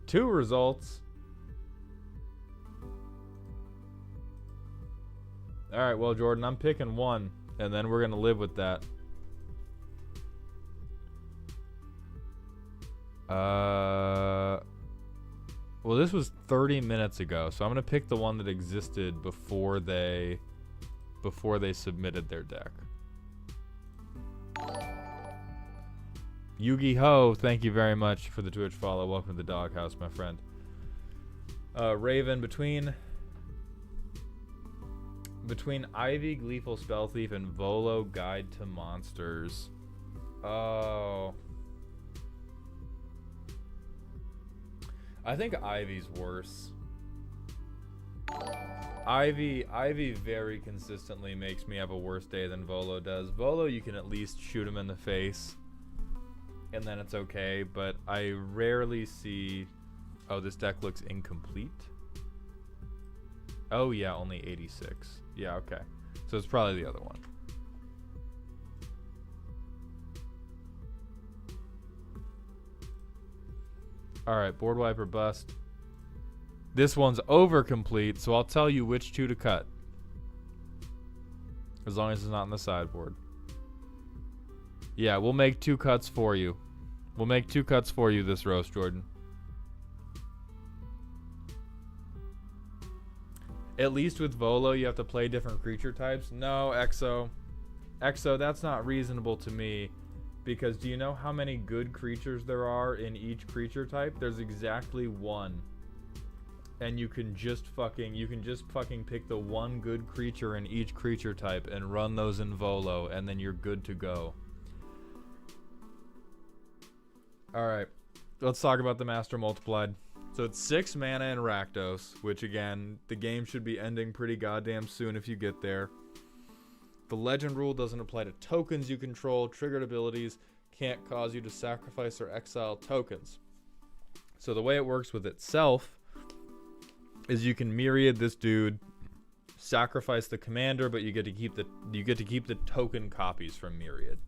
Two results. Alright, well, Jordan, I'm picking one, and then we're gonna live with that. Well, this was 30 minutes ago, so I'm gonna pick the one that existed before they submitted their deck. Yugi Ho, thank you very much for the Twitch follow. Welcome to the doghouse, my friend. Raven, between Ivy, Gleeful Spell Thief, and Volo Guide to Monsters. Oh. I think Ivy's worse. Ivy very consistently makes me have a worse day than Volo does. Volo, you can at least shoot him in the face, and then it's okay, but I rarely see... Oh, this deck looks incomplete? Oh yeah, only 86. Yeah, okay. So it's probably the other one. Alright, board wipe or bust. This one's over complete, so I'll tell you which 2 to cut. As long as it's not in the sideboard. Yeah, we'll make 2 cuts for you. We'll make 2 cuts for you this roast, Jordan. At least with Volo, you have to play different creature types. No, Exo. Exo, that's not reasonable to me. Because do you know how many good creatures there are in each creature type? There's exactly 1. And you can just fucking pick the 1 good creature in each creature type and run those in Volo, and then you're good to go. Alright, let's talk about the Master Multiplied. So it's 6 mana in Rakdos, which again, the game should be ending pretty goddamn soon if you get there. The legend rule doesn't apply to tokens you control. Triggered abilities can't cause you to sacrifice or exile tokens. So the way it works with itself is you can myriad this dude, sacrifice the commander, but you get to keep the token copies from myriad.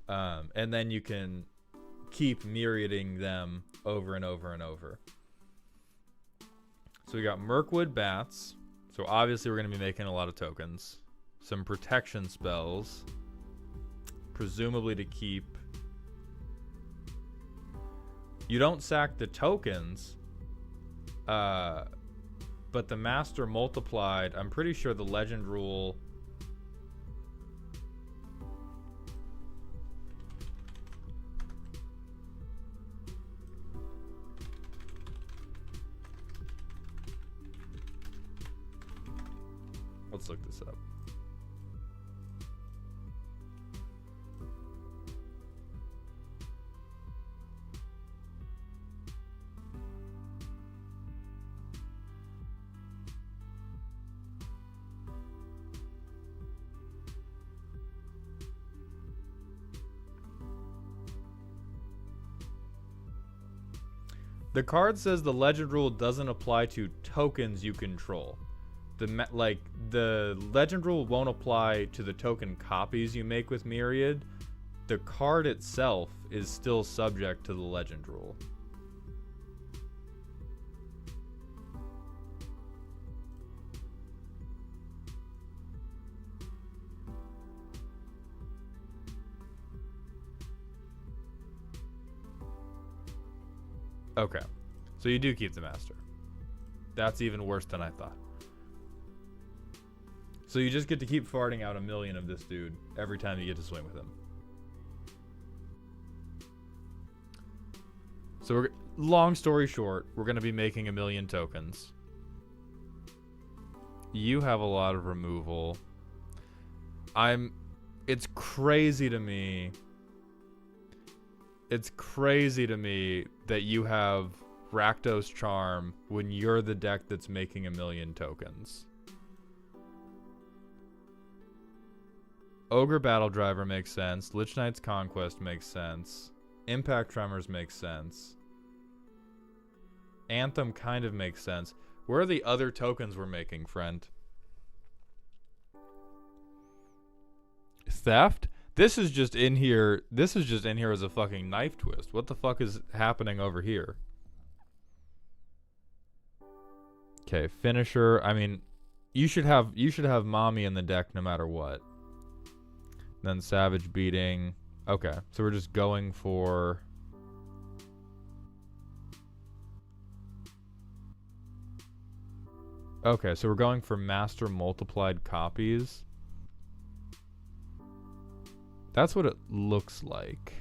And then you can keep myriading them over and over and over. So we got Mirkwood Bats. So obviously we're going to be making a lot of tokens. some protection spells, presumably to keep. You don't sack the tokens, but the master multiplied. I'm pretty sure the legend rule. Let's look this up. The card says the legend rule doesn't apply to tokens you control. The legend rule won't apply to the token copies you make with Myriad. The card itself is still subject to the legend rule. Okay, so you do keep the master. That's even worse than I thought. So you just get to keep farting out 1 million of this dude every time you get to swing with him. So long story short, we're going to be making 1 million tokens. You have a lot of removal. It's crazy to me. It's crazy to me that you have Rakdos Charm when you're the deck that's making 1 million tokens. Ogre Battle Driver makes sense. Lich Knight's Conquest makes sense. Impact Tremors makes sense. Anthem kind of makes sense. Where are the other tokens we're making, friend? Theft? This is just in here. This is just in here as a fucking knife twist. What the fuck is happening over here? Okay, Finisher. I mean, you should have Mommy in the deck no matter what. Then Savage Beating. Okay, so we're just going for. Okay, so we're going for Master Multiplied Copies. That's what it looks like.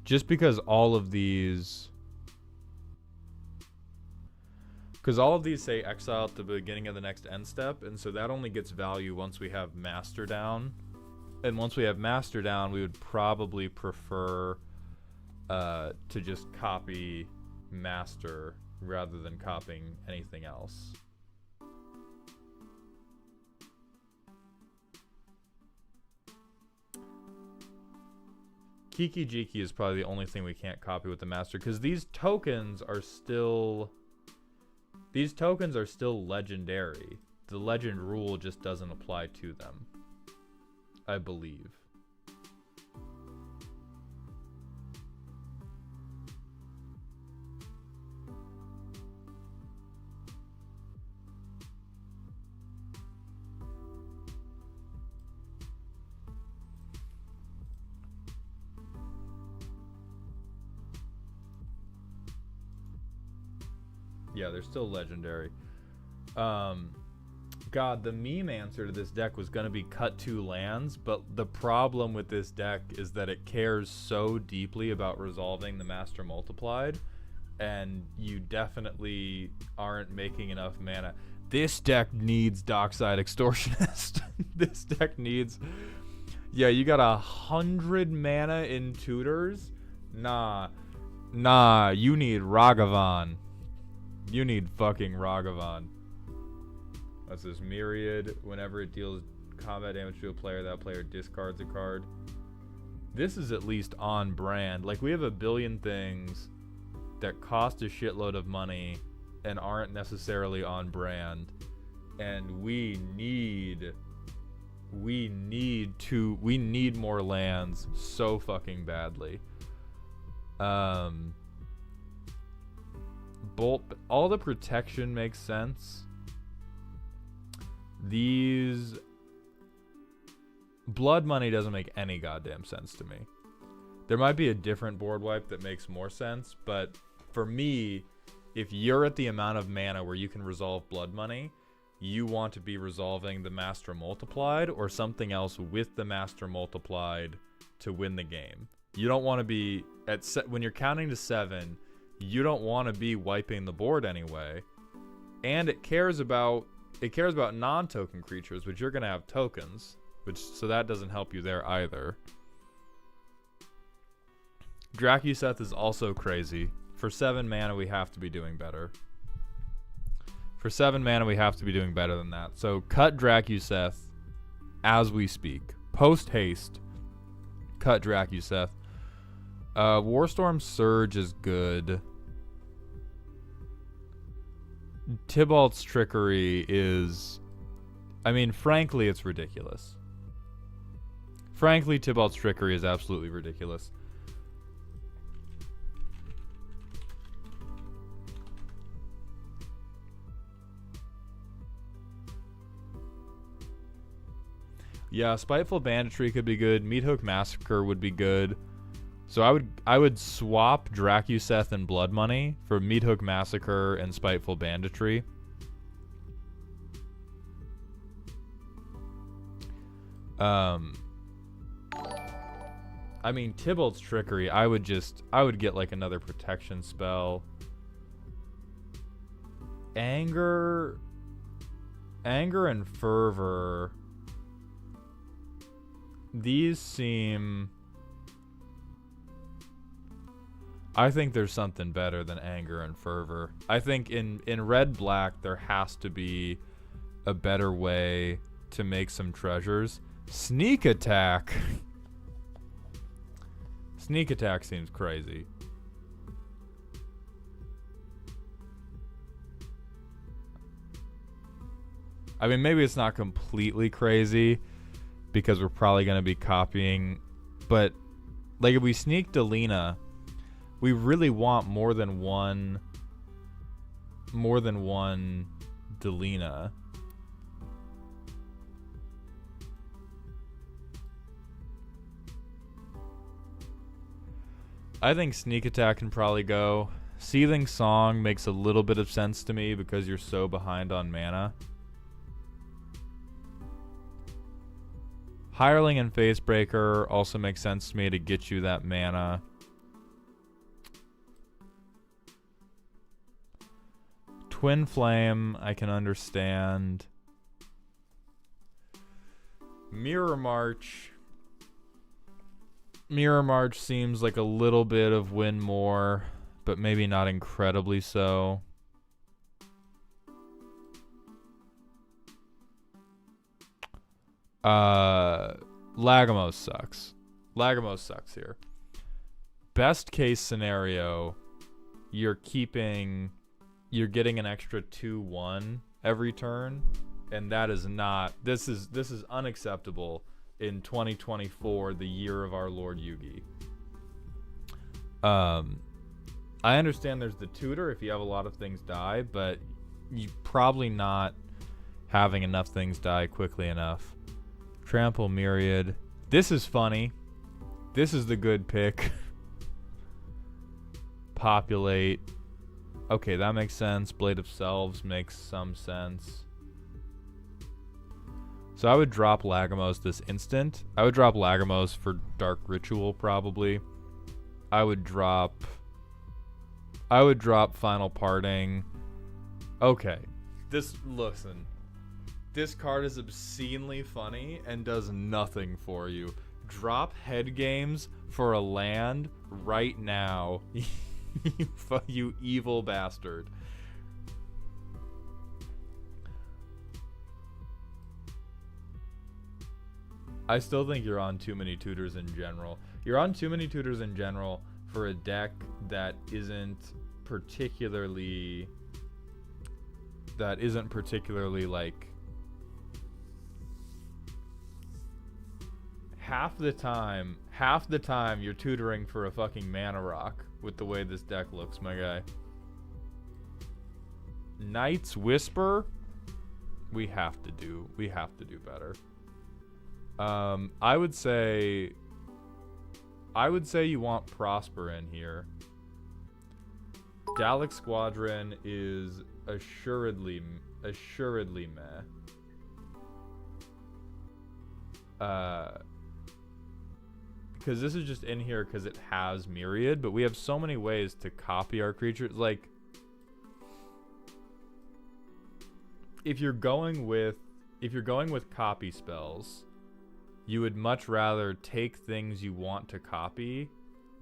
Just because all of these... Because all of these say exile at the beginning of the next end step, and so that only gets value once we have Master down. And once we have Master down, we would probably prefer to just copy Master rather than copying anything else. Kiki Jiki is probably the only thing we can't copy with the Master, because these tokens are still legendary. The legend rule just doesn't apply to them, I believe. Yeah, they're still legendary. God, the meme answer to this deck was going to be cut 2 lands, but the problem with this deck is that it cares so deeply about resolving the Master Multiplied, and you definitely aren't making enough mana. This deck needs Dockside Extortionist. This deck needs... Yeah, you got 100 mana in tutors? Nah, you need Ragavan. You need fucking Ragavan. That's this Myriad. Whenever it deals combat damage to a player, that player discards a card. This is at least on brand. Like, we have a billion things that cost a shitload of money and aren't necessarily on brand. And we need more lands so fucking badly. Bolt, all the protection makes sense. These... Blood Money doesn't make any goddamn sense to me. There might be a different board wipe that makes more sense, but for me, if you're at the amount of mana where you can resolve Blood Money, you want to be resolving the Master Multiplied or something else with the Master Multiplied to win the game. You don't want to be when you're counting to 7, you don't want to be wiping the board anyway. And it cares about non-token creatures, which you're going to have tokens, so that doesn't help you there either. Dracuseth is also crazy. For 7 mana, we have to be doing better. For 7 mana, we have to be doing better than that. So cut Dracuseth as we speak. Post haste. Cut Dracuseth. Warstorm Surge is good. Tybalt's Trickery is... I mean, frankly, it's ridiculous. Frankly, Tybalt's Trickery is absolutely ridiculous. Yeah, Spiteful Banditry could be good. Meathook Massacre would be good. So I would swap Dracuseth and Blood Money for Meathook Massacre and Spiteful Banditry. I mean, Tybalt's Trickery, I would get like another protection spell. Anger and Fervor. These seem... I think there's something better than Anger and Fervor. I think in red-black there has to be a better way to make some treasures. Sneak Attack. Sneak Attack seems crazy. I mean, maybe it's not completely crazy, because we're probably going to be copying, but like if we sneak Delina, we really want more than one Delina. I think Sneak Attack can probably go. Seething Song makes a little bit of sense to me because you're so behind on mana. Hireling and Facebreaker also makes sense to me to get you that mana. Twin Flame, I can understand. Mirror March. Mirror March seems like a little bit of win more, but maybe not incredibly so. Lagomos sucks. Lagomos sucks here. Best case scenario, you're getting an extra 2/1 every turn, and that is not, this is unacceptable in 2024, the year of our Lord Yugi. I understand there's the tutor if you have a lot of things die, but you probably not having enough things die quickly enough. Trample Myriad. This is funny. This is the good pick. Populate. Okay, that makes sense. Blade of Selves makes some sense. So I would drop Lagomos this instant. I would drop Lagomos for Dark Ritual probably. I would drop Final Parting. Okay. Listen. This card is obscenely funny and does nothing for you. Drop Head Games for a land right now. You evil bastard. I still think you're on too many tutors in general. You're on too many tutors in general for a deck that isn't particularly like... Half the time you're tutoring for a fucking mana rock with the way this deck looks, my guy. Knight's Whisper? We have to do better. I would say you want Prosper in here. Dalek Squadron is assuredly meh. Because this is just in here because it has Myriad, but we have so many ways to copy our creatures. Like, if you're going with copy spells, you would much rather take things you want to copy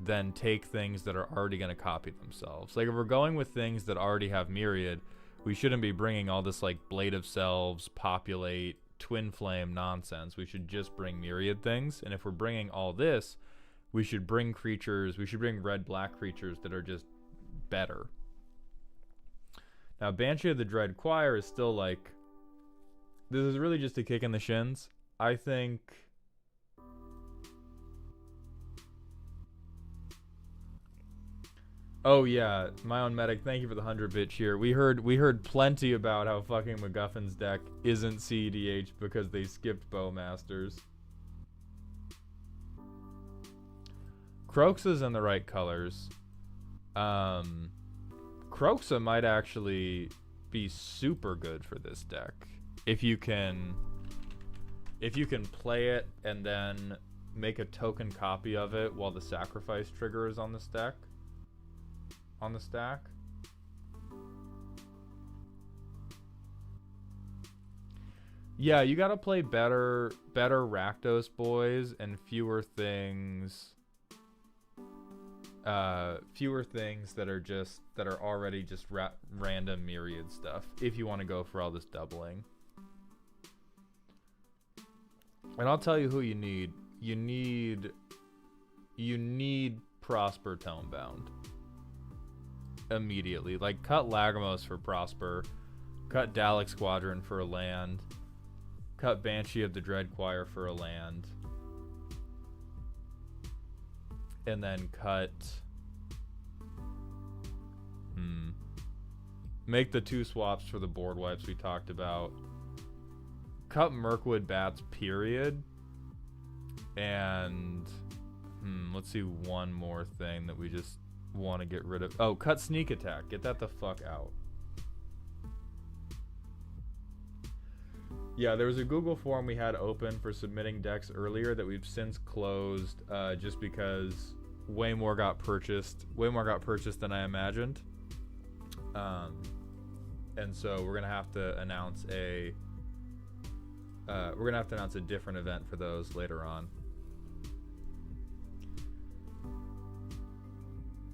than take things that are already going to copy themselves. Like, if we're going with things that already have Myriad, we shouldn't be bringing all this like Blade of Selves, Populate, Twin Flame nonsense. We should just bring Myriad things. And if we're bringing all this, we should bring creatures. We should bring red-black creatures that are just better. Now, Banshee of the Dread Choir is still like, this is really just a kick in the shins. I think oh yeah, my own medic, thank you for the 100-bit cheer. We heard plenty about how fucking MacGuffin's deck isn't CEDH because they skipped Bowmasters. Croxa's in the right colors. Croxa might actually be super good for this deck. If you can play it and then make a token copy of it while the sacrifice trigger is on the stack. Yeah, you gotta play better Rakdos boys and fewer things that are already just random Myriad stuff if you want to go for all this doubling. And I'll tell you who you need. You need Prosper Tomebound immediately. Like, cut Lagrimos for Prosper, cut Dalek Squadron for a land, cut Banshee of the Dread Choir for a land, and then cut make the 2 swaps for the board wipes we talked about. Cut Mirkwood Bats, period. And let's see one more thing that we just want to get rid of. Oh, cut Sneak Attack. Get that the fuck out. Yeah, there was a Google form we had open for submitting decks earlier that we've since closed just because way more got purchased than I imagined. And so we're gonna have to announce a different event for those later on.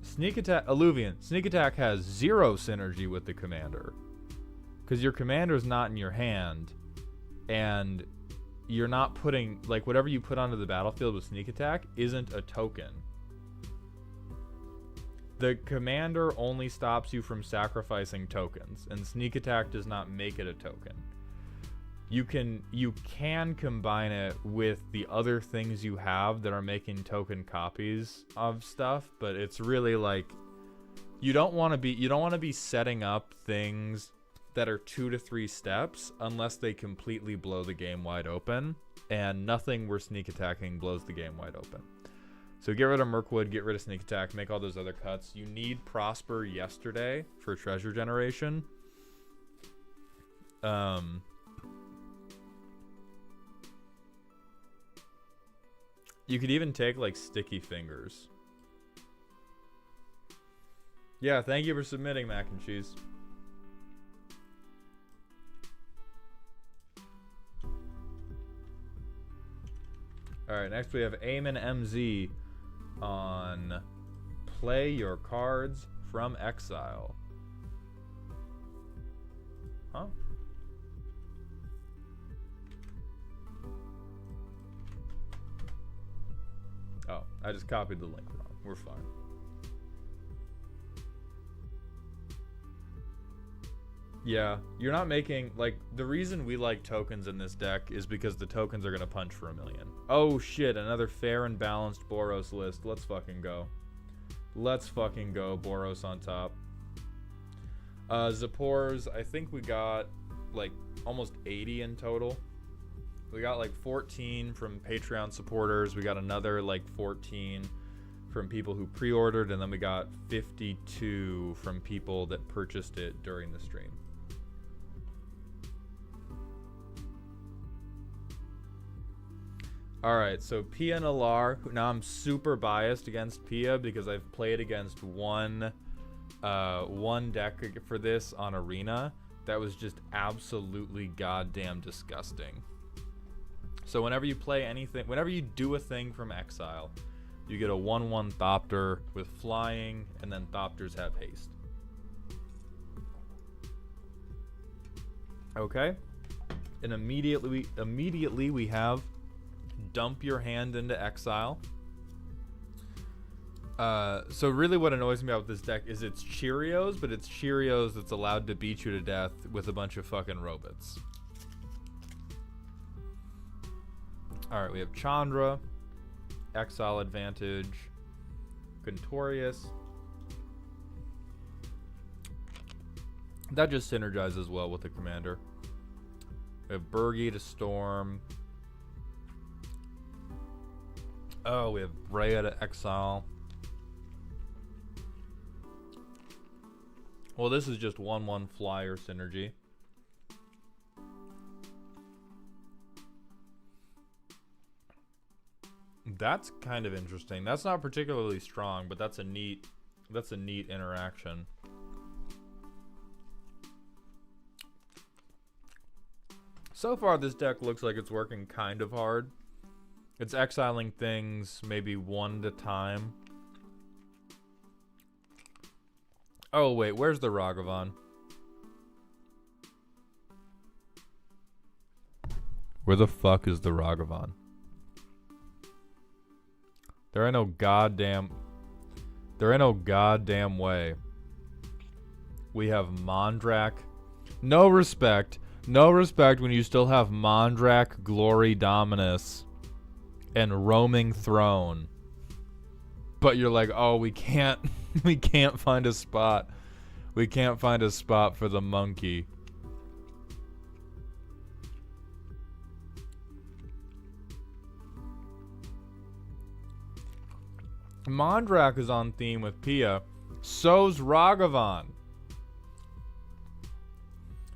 Sneak Attack, Alluvian. Sneak Attack has 0 synergy with the commander, because your commander's not in your hand, and you're not putting, like, whatever you put onto the battlefield with Sneak Attack isn't a token. The commander only stops you from sacrificing tokens, and Sneak Attack does not make it a token. You can combine it with the other things you have that are making token copies of stuff, but it's really like you don't want to be setting up things that are 2 to 3 steps unless they completely blow the game wide open, and nothing where Sneak Attacking blows the game wide open. So get rid of Mirkwood, get rid of Sneak Attack, make all those other cuts. You need Prosper yesterday for treasure generation. You could even take, like, Sticky Fingers. Yeah, thank you for submitting, Mac and Cheese. Alright, next we have Eamon MZ on Play Your Cards from Exile. Huh? Oh, I just copied the link wrong. We're fine. Yeah, you're not making, like, the reason we like tokens in this deck is because the tokens are going to punch for 1 million. Oh shit, another fair and balanced Boros list. Let's fucking go. Let's fucking go, Boros on top. Zapors, I think we got like almost 80 in total. We got like 14 from Patreon supporters. We got another like 14 from people who pre-ordered, and then we got 52 from people that purchased it during the stream. Alright, so Pia Nalaar. Now I'm super biased against Pia because I've played against one deck for this on Arena that was just absolutely goddamn disgusting. So whenever you play anything, whenever you do a thing from Exile, you get a 1/1 Thopter with flying, and then Thopters have haste. Okay? And immediately we have dump your hand into Exile. So really what annoys me about this deck is it's Cheerios, but it's Cheerios that's allowed to beat you to death with a bunch of fucking robots. Alright, we have Chandra, Exile Advantage, Contorious. That just synergizes well with the commander. We have Bergie to Storm. Oh, we have Rhea to Exile. Well, this is just 1/1 flyer synergy. That's kind of interesting. That's not particularly strong, but that's a neat interaction. So far, this deck looks like it's working kind of hard. It's exiling things maybe one at a time. Oh, wait, where's the Ragavan? Where the fuck is the Ragavan? There ain't no goddamn way. We have Mondrak. No respect when you still have Mondrak, Glory Dominus, and Roaming Throne. But you're like, oh, we can't find a spot. We can't find a spot for the monkey. Mondrak is on theme with Pia. So's Ragavan.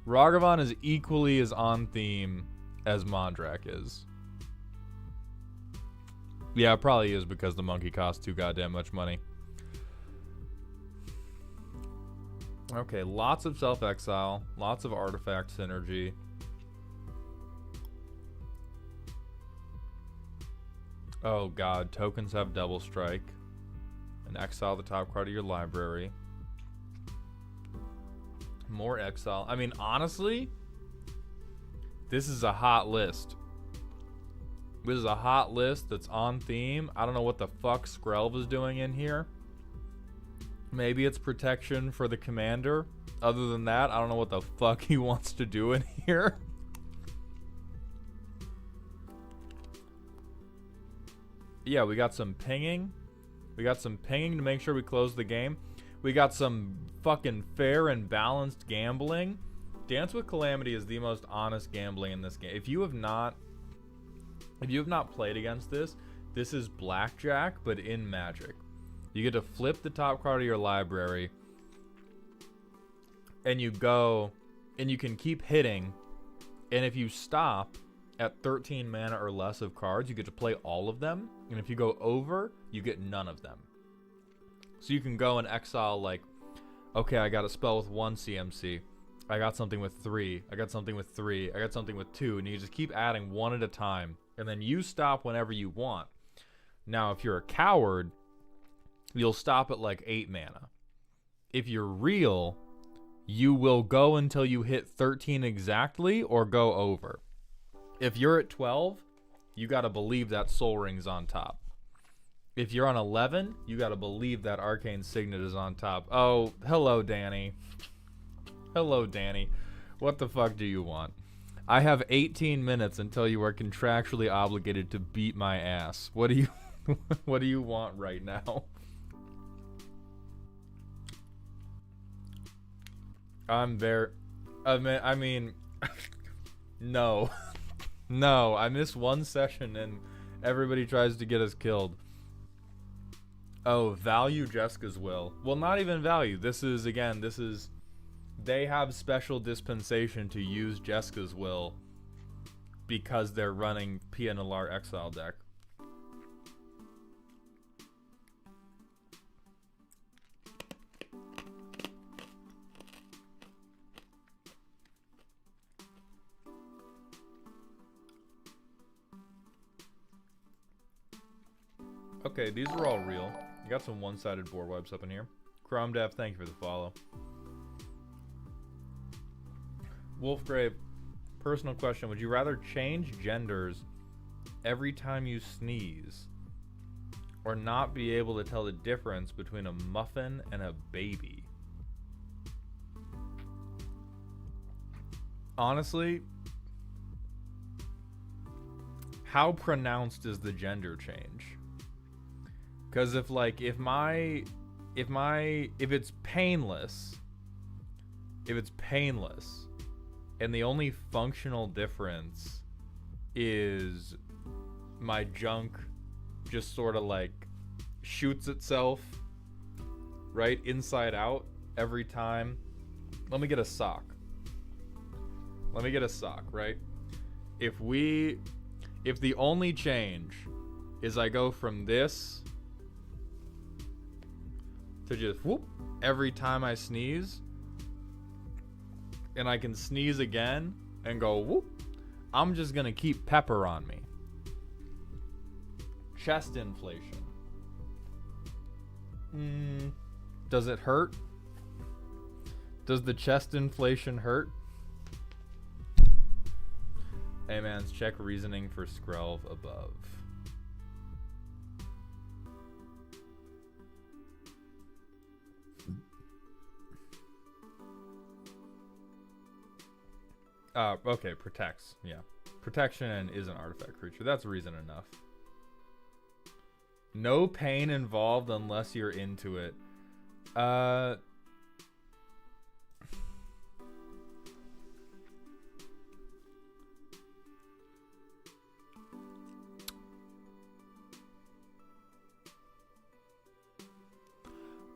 Ragavan is equally as on theme as Mondrak is. Yeah, it probably is because the monkey costs too goddamn much money. Okay, lots of self-exile, lots of artifact synergy. Oh god, tokens have double strike. And exile the top card of your library. More exile. I mean, honestly, this is a hot list. This is a hot list that's on theme. I don't know what the fuck Skrelv is doing in here. Maybe it's protection for the commander. Other than that, I don't know what the fuck he wants to do in here. Yeah, we got some pinging. We got some pinging to make sure we close the game. We got some fucking fair and balanced gambling. Dance with Calamity is the most honest gambling in this game. If you have not played against this, this is blackjack, but in Magic. You get to flip the top card of your library, and you go, and you can keep hitting, and if you stop at 13 mana or less of cards, you get to play all of them, and if you go over, you get none of them. So you can go and exile, like, okay, I got a spell with 1 CMC, I got something with 3, I got something with 3, I got something with 2, and you just keep adding one at a time, and then you stop whenever you want. Now, if you're a coward, you'll stop at like 8 mana. If you're real, you will go until you hit 13 exactly or go over. If you're at 12, you gotta believe that Soul Ring's on top. If you're on 11, you gotta believe that Arcane Signet is on top. Oh, hello, Danny. Hello, Danny. What the fuck do you want? I have 18 minutes until you are contractually obligated to beat my ass. What do you want right now? I mean, No. No, I missed one session and everybody tries to get us killed. Oh, value Jessica's will. Well, not even value. This is, they have special dispensation to use Jessica's will because they're running Pia Nalaar exile deck. Okay, these are all real. You got some one-sided board wipes up in here. Chrome Dev, thank you for the follow. Wolfgrave, personal question. Would you rather change genders every time you sneeze or not be able to tell the difference between a muffin and a baby? Honestly, how pronounced is the gender change? Because if it's painless, and the only functional difference is my junk just sort of like shoots itself right inside out every time. Let me get a sock, right? If the only change is I go from this to just whoop every time I sneeze, and I can sneeze again and go whoop, I'm just gonna keep pepper on me. Chest inflation. Does it hurt? Does the chest inflation hurt? Hey mans, check reasoning for Skrelv above. Okay, protects. Yeah. Protection is an artifact creature. That's reason enough. No pain involved unless you're into it. I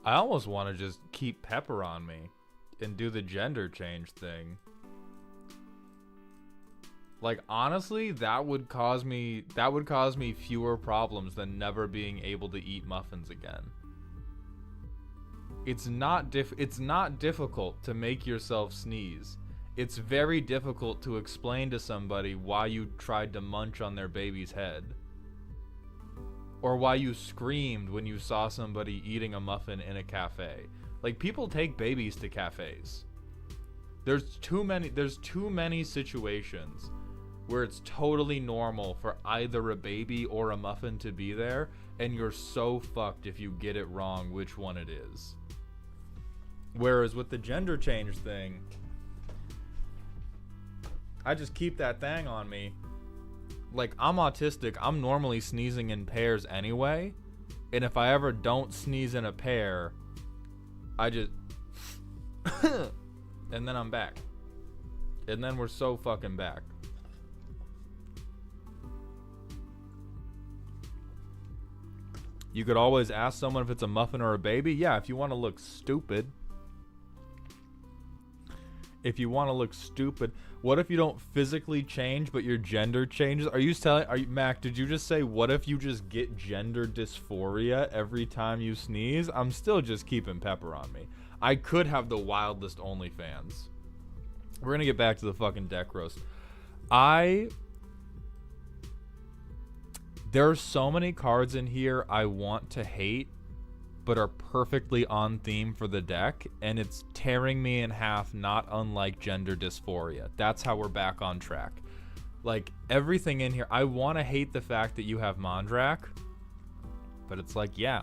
almost want to just keep pepper on me and do the gender change thing. Like, honestly, that would cause me fewer problems than never being able to eat muffins again. It's not difficult to make yourself sneeze. It's very difficult to explain to somebody why you tried to munch on their baby's head. Or why you screamed when you saw somebody eating a muffin in a cafe. Like, people take babies to cafes. There's too many situations where it's totally normal for either a baby or a muffin to be there, and you're so fucked if you get it wrong which one it is. Whereas with the gender change thing, I just keep that thing on me. Like, I'm autistic, I'm normally sneezing in pairs anyway, and if I ever don't sneeze in a pair, I just and then I'm back. And then we're so fucking back. You could always ask someone if it's a muffin or a baby. Yeah, if you want to look stupid. If you want to look stupid. What if you don't physically change, but your gender changes? Mac, did you just say, what if you just get gender dysphoria every time you sneeze? I'm still just keeping pepper on me. I could have the wildest OnlyFans. We're going to get back to the fucking deck roast. There are so many cards in here I want to hate, but are perfectly on theme for the deck, and it's tearing me in half, not unlike gender dysphoria. That's how we're back on track. Like, everything in here, I want to hate the fact that you have Mondrak, but it's like, yeah,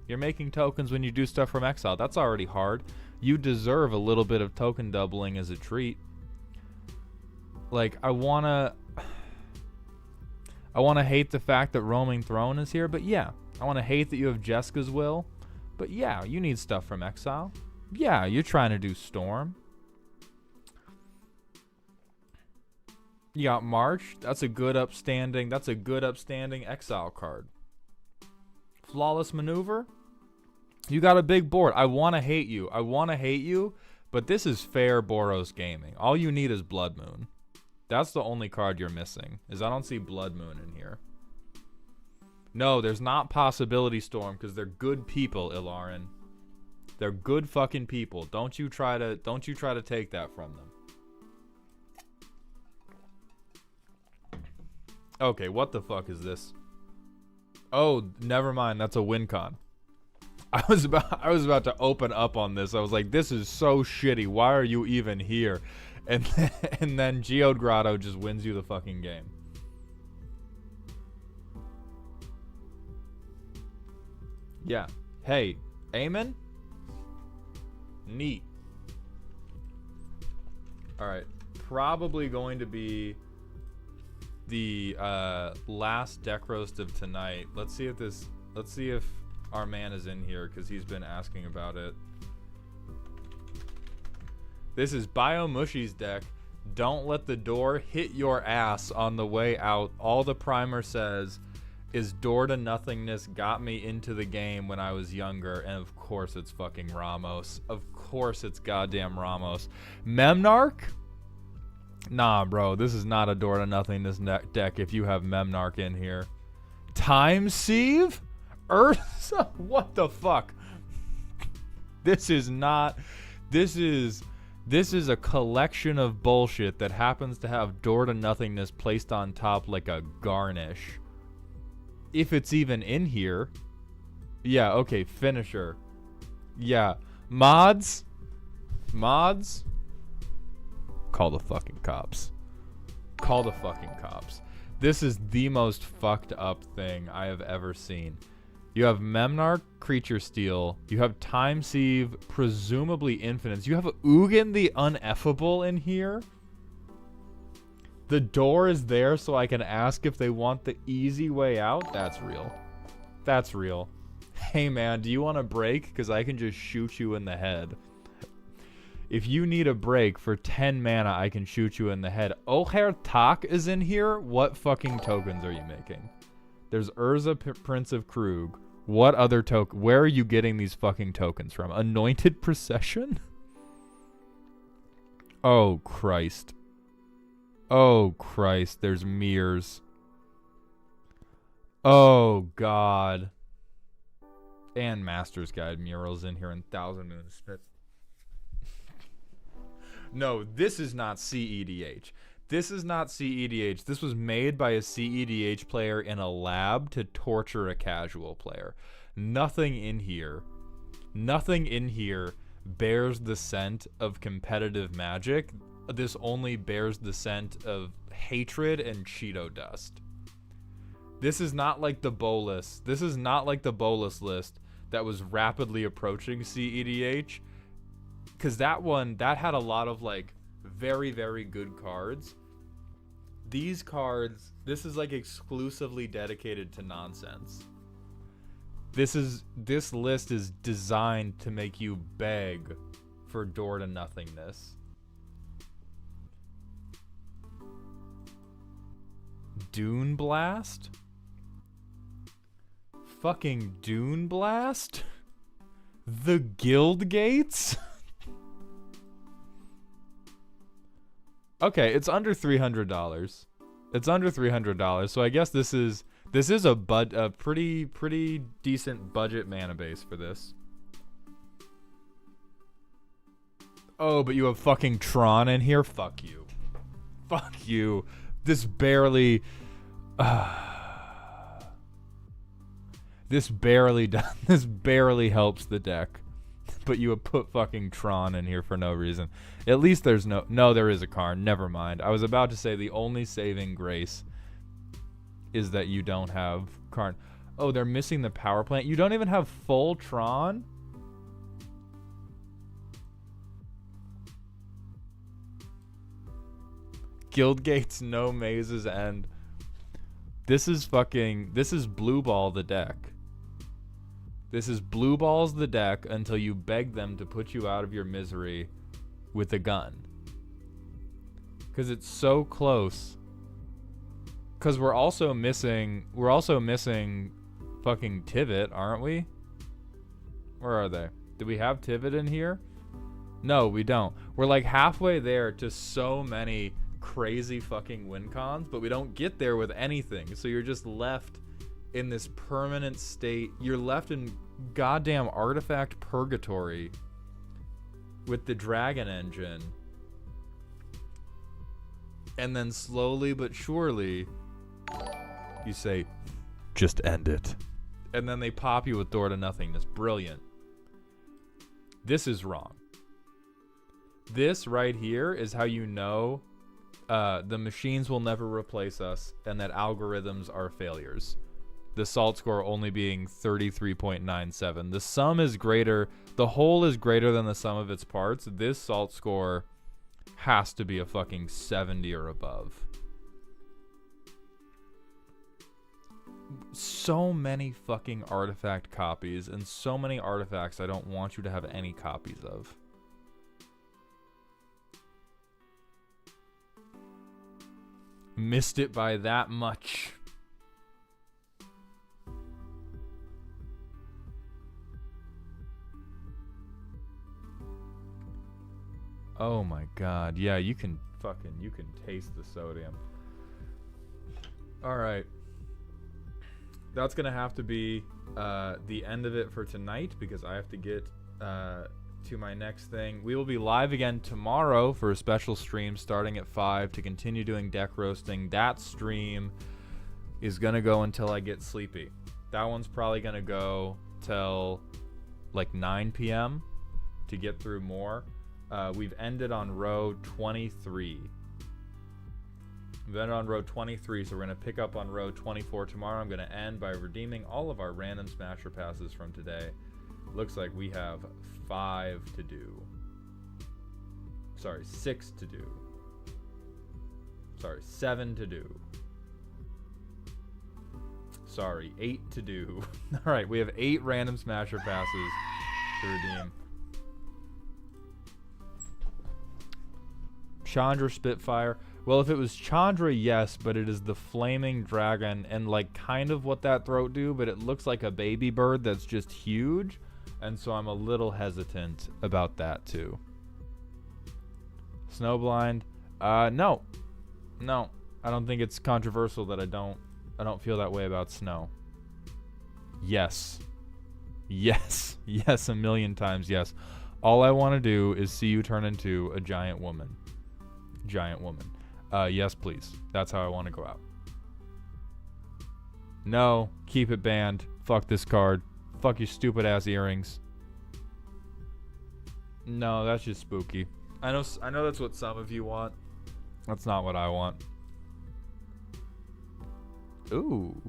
you're making tokens when you do stuff from exile. That's already hard. You deserve a little bit of token doubling as a treat. Like, I want to hate the fact that Roaming Throne is here, but yeah. I want to hate that you have Jessica's will, but yeah, you need stuff from exile. Yeah, you're trying to do Storm. You got March. That's a good upstanding. That's a good upstanding exile card. Flawless Maneuver. You got a big board. I want to hate you. I want to hate you, but this is fair Boros gaming. All you need is Blood Moon. That's the only card you're missing, is I don't see Blood Moon in here. No, there's not Possibility Storm because they're good people, Ilarin. They're good fucking people. Don't you try to take that from them. Okay, what the fuck is this? Oh, never mind. That's a win con. I was about to open up on this. I was like, this is so shitty. Why are you even here? And then Geode Grotto just wins you the fucking game. Yeah. Hey, Amen? Neat. Alright. Probably going to be the last deck roast of tonight. Let's see if our man is in here because he's been asking about it. This is Biomushy's deck. Don't let the door hit your ass on the way out. All the primer says is door to nothingness got me into the game when I was younger. And of course it's fucking Ramos. Of course it's goddamn Ramos. Memnarch? Nah, bro. This is not a door to nothingness deck if you have Memnarch in here. Time Sieve? Ursa? What the fuck? This is not... This is a collection of bullshit that happens to have door to nothingness placed on top like a garnish. If it's even in here. Yeah, okay, finisher. Yeah. Mods? Mods? Call the fucking cops. Call the fucking cops. This is the most fucked up thing I have ever seen. You have Memnarch, Creature Steal. You have Time Sieve, presumably Infinites. You have Ugin the Uneffable in here. The door is there so I can ask if they want the easy way out. That's real. That's real. Hey man, do you want a break? Because I can just shoot you in the head. If you need a break for 10 mana, I can shoot you in the head. Oher Tak is in here. What fucking tokens are you making? There's Urza, Prince of Krug. What other token? Where are you getting these fucking tokens from? Anointed Procession? Oh, Christ. Oh, Christ. There's mirrors. Oh, God. And Master's Guide murals in here and Thousand Moon Smith. No, this is not CEDH. This is not CEDH. This was made by a CEDH player in a lab to torture a casual player. Nothing in here bears the scent of competitive Magic. This only bears the scent of hatred and Cheeto dust. This is not like the Bolus. This is not like the Bolus list that was rapidly approaching CEDH. Because that had a lot of like very, very good cards. These cards, this is like exclusively dedicated to nonsense. This list is designed to make you beg for door to nothingness. Dune Blast? Fucking Dune Blast? The Guild Gates? Okay, it's under $300. It's under $300, so I guess this is a pretty decent budget mana base for this. Oh, but you have fucking Tron in here? Fuck you. Fuck you. This barely this barely helps the deck. But you have put fucking Tron in here for no reason. At least there's no, there is a Karn. Never mind. I was about to say the only saving grace is that you don't have Karn. Oh, they're missing the power plant. You don't even have full Tron? Guild Gates, no mazes end. This is blue ball the deck. This is blue balls the deck until you beg them to put you out of your misery with a gun. Because it's so close Because we're also missing fucking Tivit, aren't we? Where are they? Do we have Tivit in here? No, we don't. We're like halfway there to so many crazy fucking win cons, but we don't get there with anything. So you're just left in this permanent state. You're left in goddamn artifact purgatory with the dragon engine. And then slowly but surely you say, just end it. And then they pop you with Door to Nothingness. Brilliant. This is wrong. This right here is how you know the machines will never replace us and that algorithms are failures. The SALT score only being 33.97. The sum is greater. The whole is greater than the sum of its parts. This SALT score has to be a fucking 70 or above. So many fucking artifact copies and so many artifacts I don't want you to have any copies of. Missed it by that much. Oh my god. Yeah, you can taste the sodium. All right. That's going to have to be the end of it for tonight because I have to get to my next thing. We will be live again tomorrow for a special stream starting at 5 to continue doing deck roasting. That stream is going to go until I get sleepy. That one's probably going to go till like 9 p.m. to get through more. We've ended on row 23. We've ended on row 23, so we're going to pick up on row 24 tomorrow. I'm going to end by redeeming all of our random smasher passes from today. Looks like we have 5 to do. Sorry, 6 to do. Sorry, 7 to do. Sorry, 8 to do. All right, we have 8 random smasher passes to redeem. Chandra Spitfire. Well, if it was Chandra, yes, but it is the flaming dragon and like kind of what that throat do, but it looks like a baby bird that's just huge, and so I'm a little hesitant about that too. Snowblind. No, I don't think it's controversial that I don't feel that way about snow. Yes, a million times yes. All I want to do is see you turn into a giant woman. Yes, please. That's how I want to go out. No, keep it banned. Fuck this card. Fuck your stupid ass earrings. No, that's just spooky. I know that's what some of you want. That's not what I want. Ooh.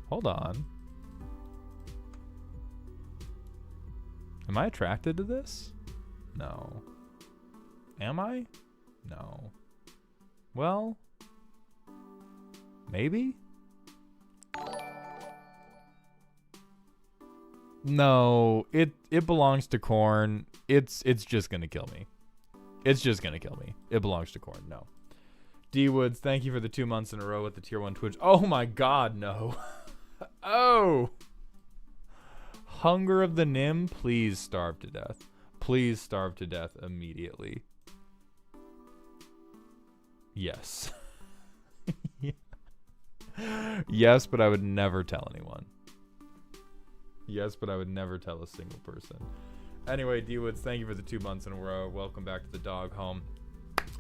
Hold on. Am I attracted to this? No. Am I? No. Well, maybe? No, it belongs to Korn. It's just gonna kill me. It's just gonna kill me. It belongs to Korn. No. D Woods, thank you for the 2 months in a row with the tier 1 Twitch. Oh my god, no. Oh. Hunger of the Nim, please starve to death. Please starve to death immediately. Yes. Yes, but I would never tell anyone. Yes, but I would never tell a single person. Anyway, D-Woods, thank you for the 2 months in a row. Welcome back to the dog home.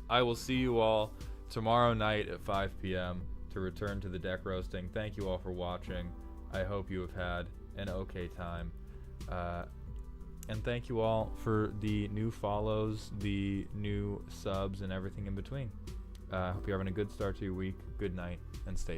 I will see you all tomorrow night at 5 p.m. to return to the deck roasting. Thank you all for watching. I hope you have had an okay time. And thank you all for the new follows, the new subs, and everything in between. Hope you're having a good start to your week. Good night, and stay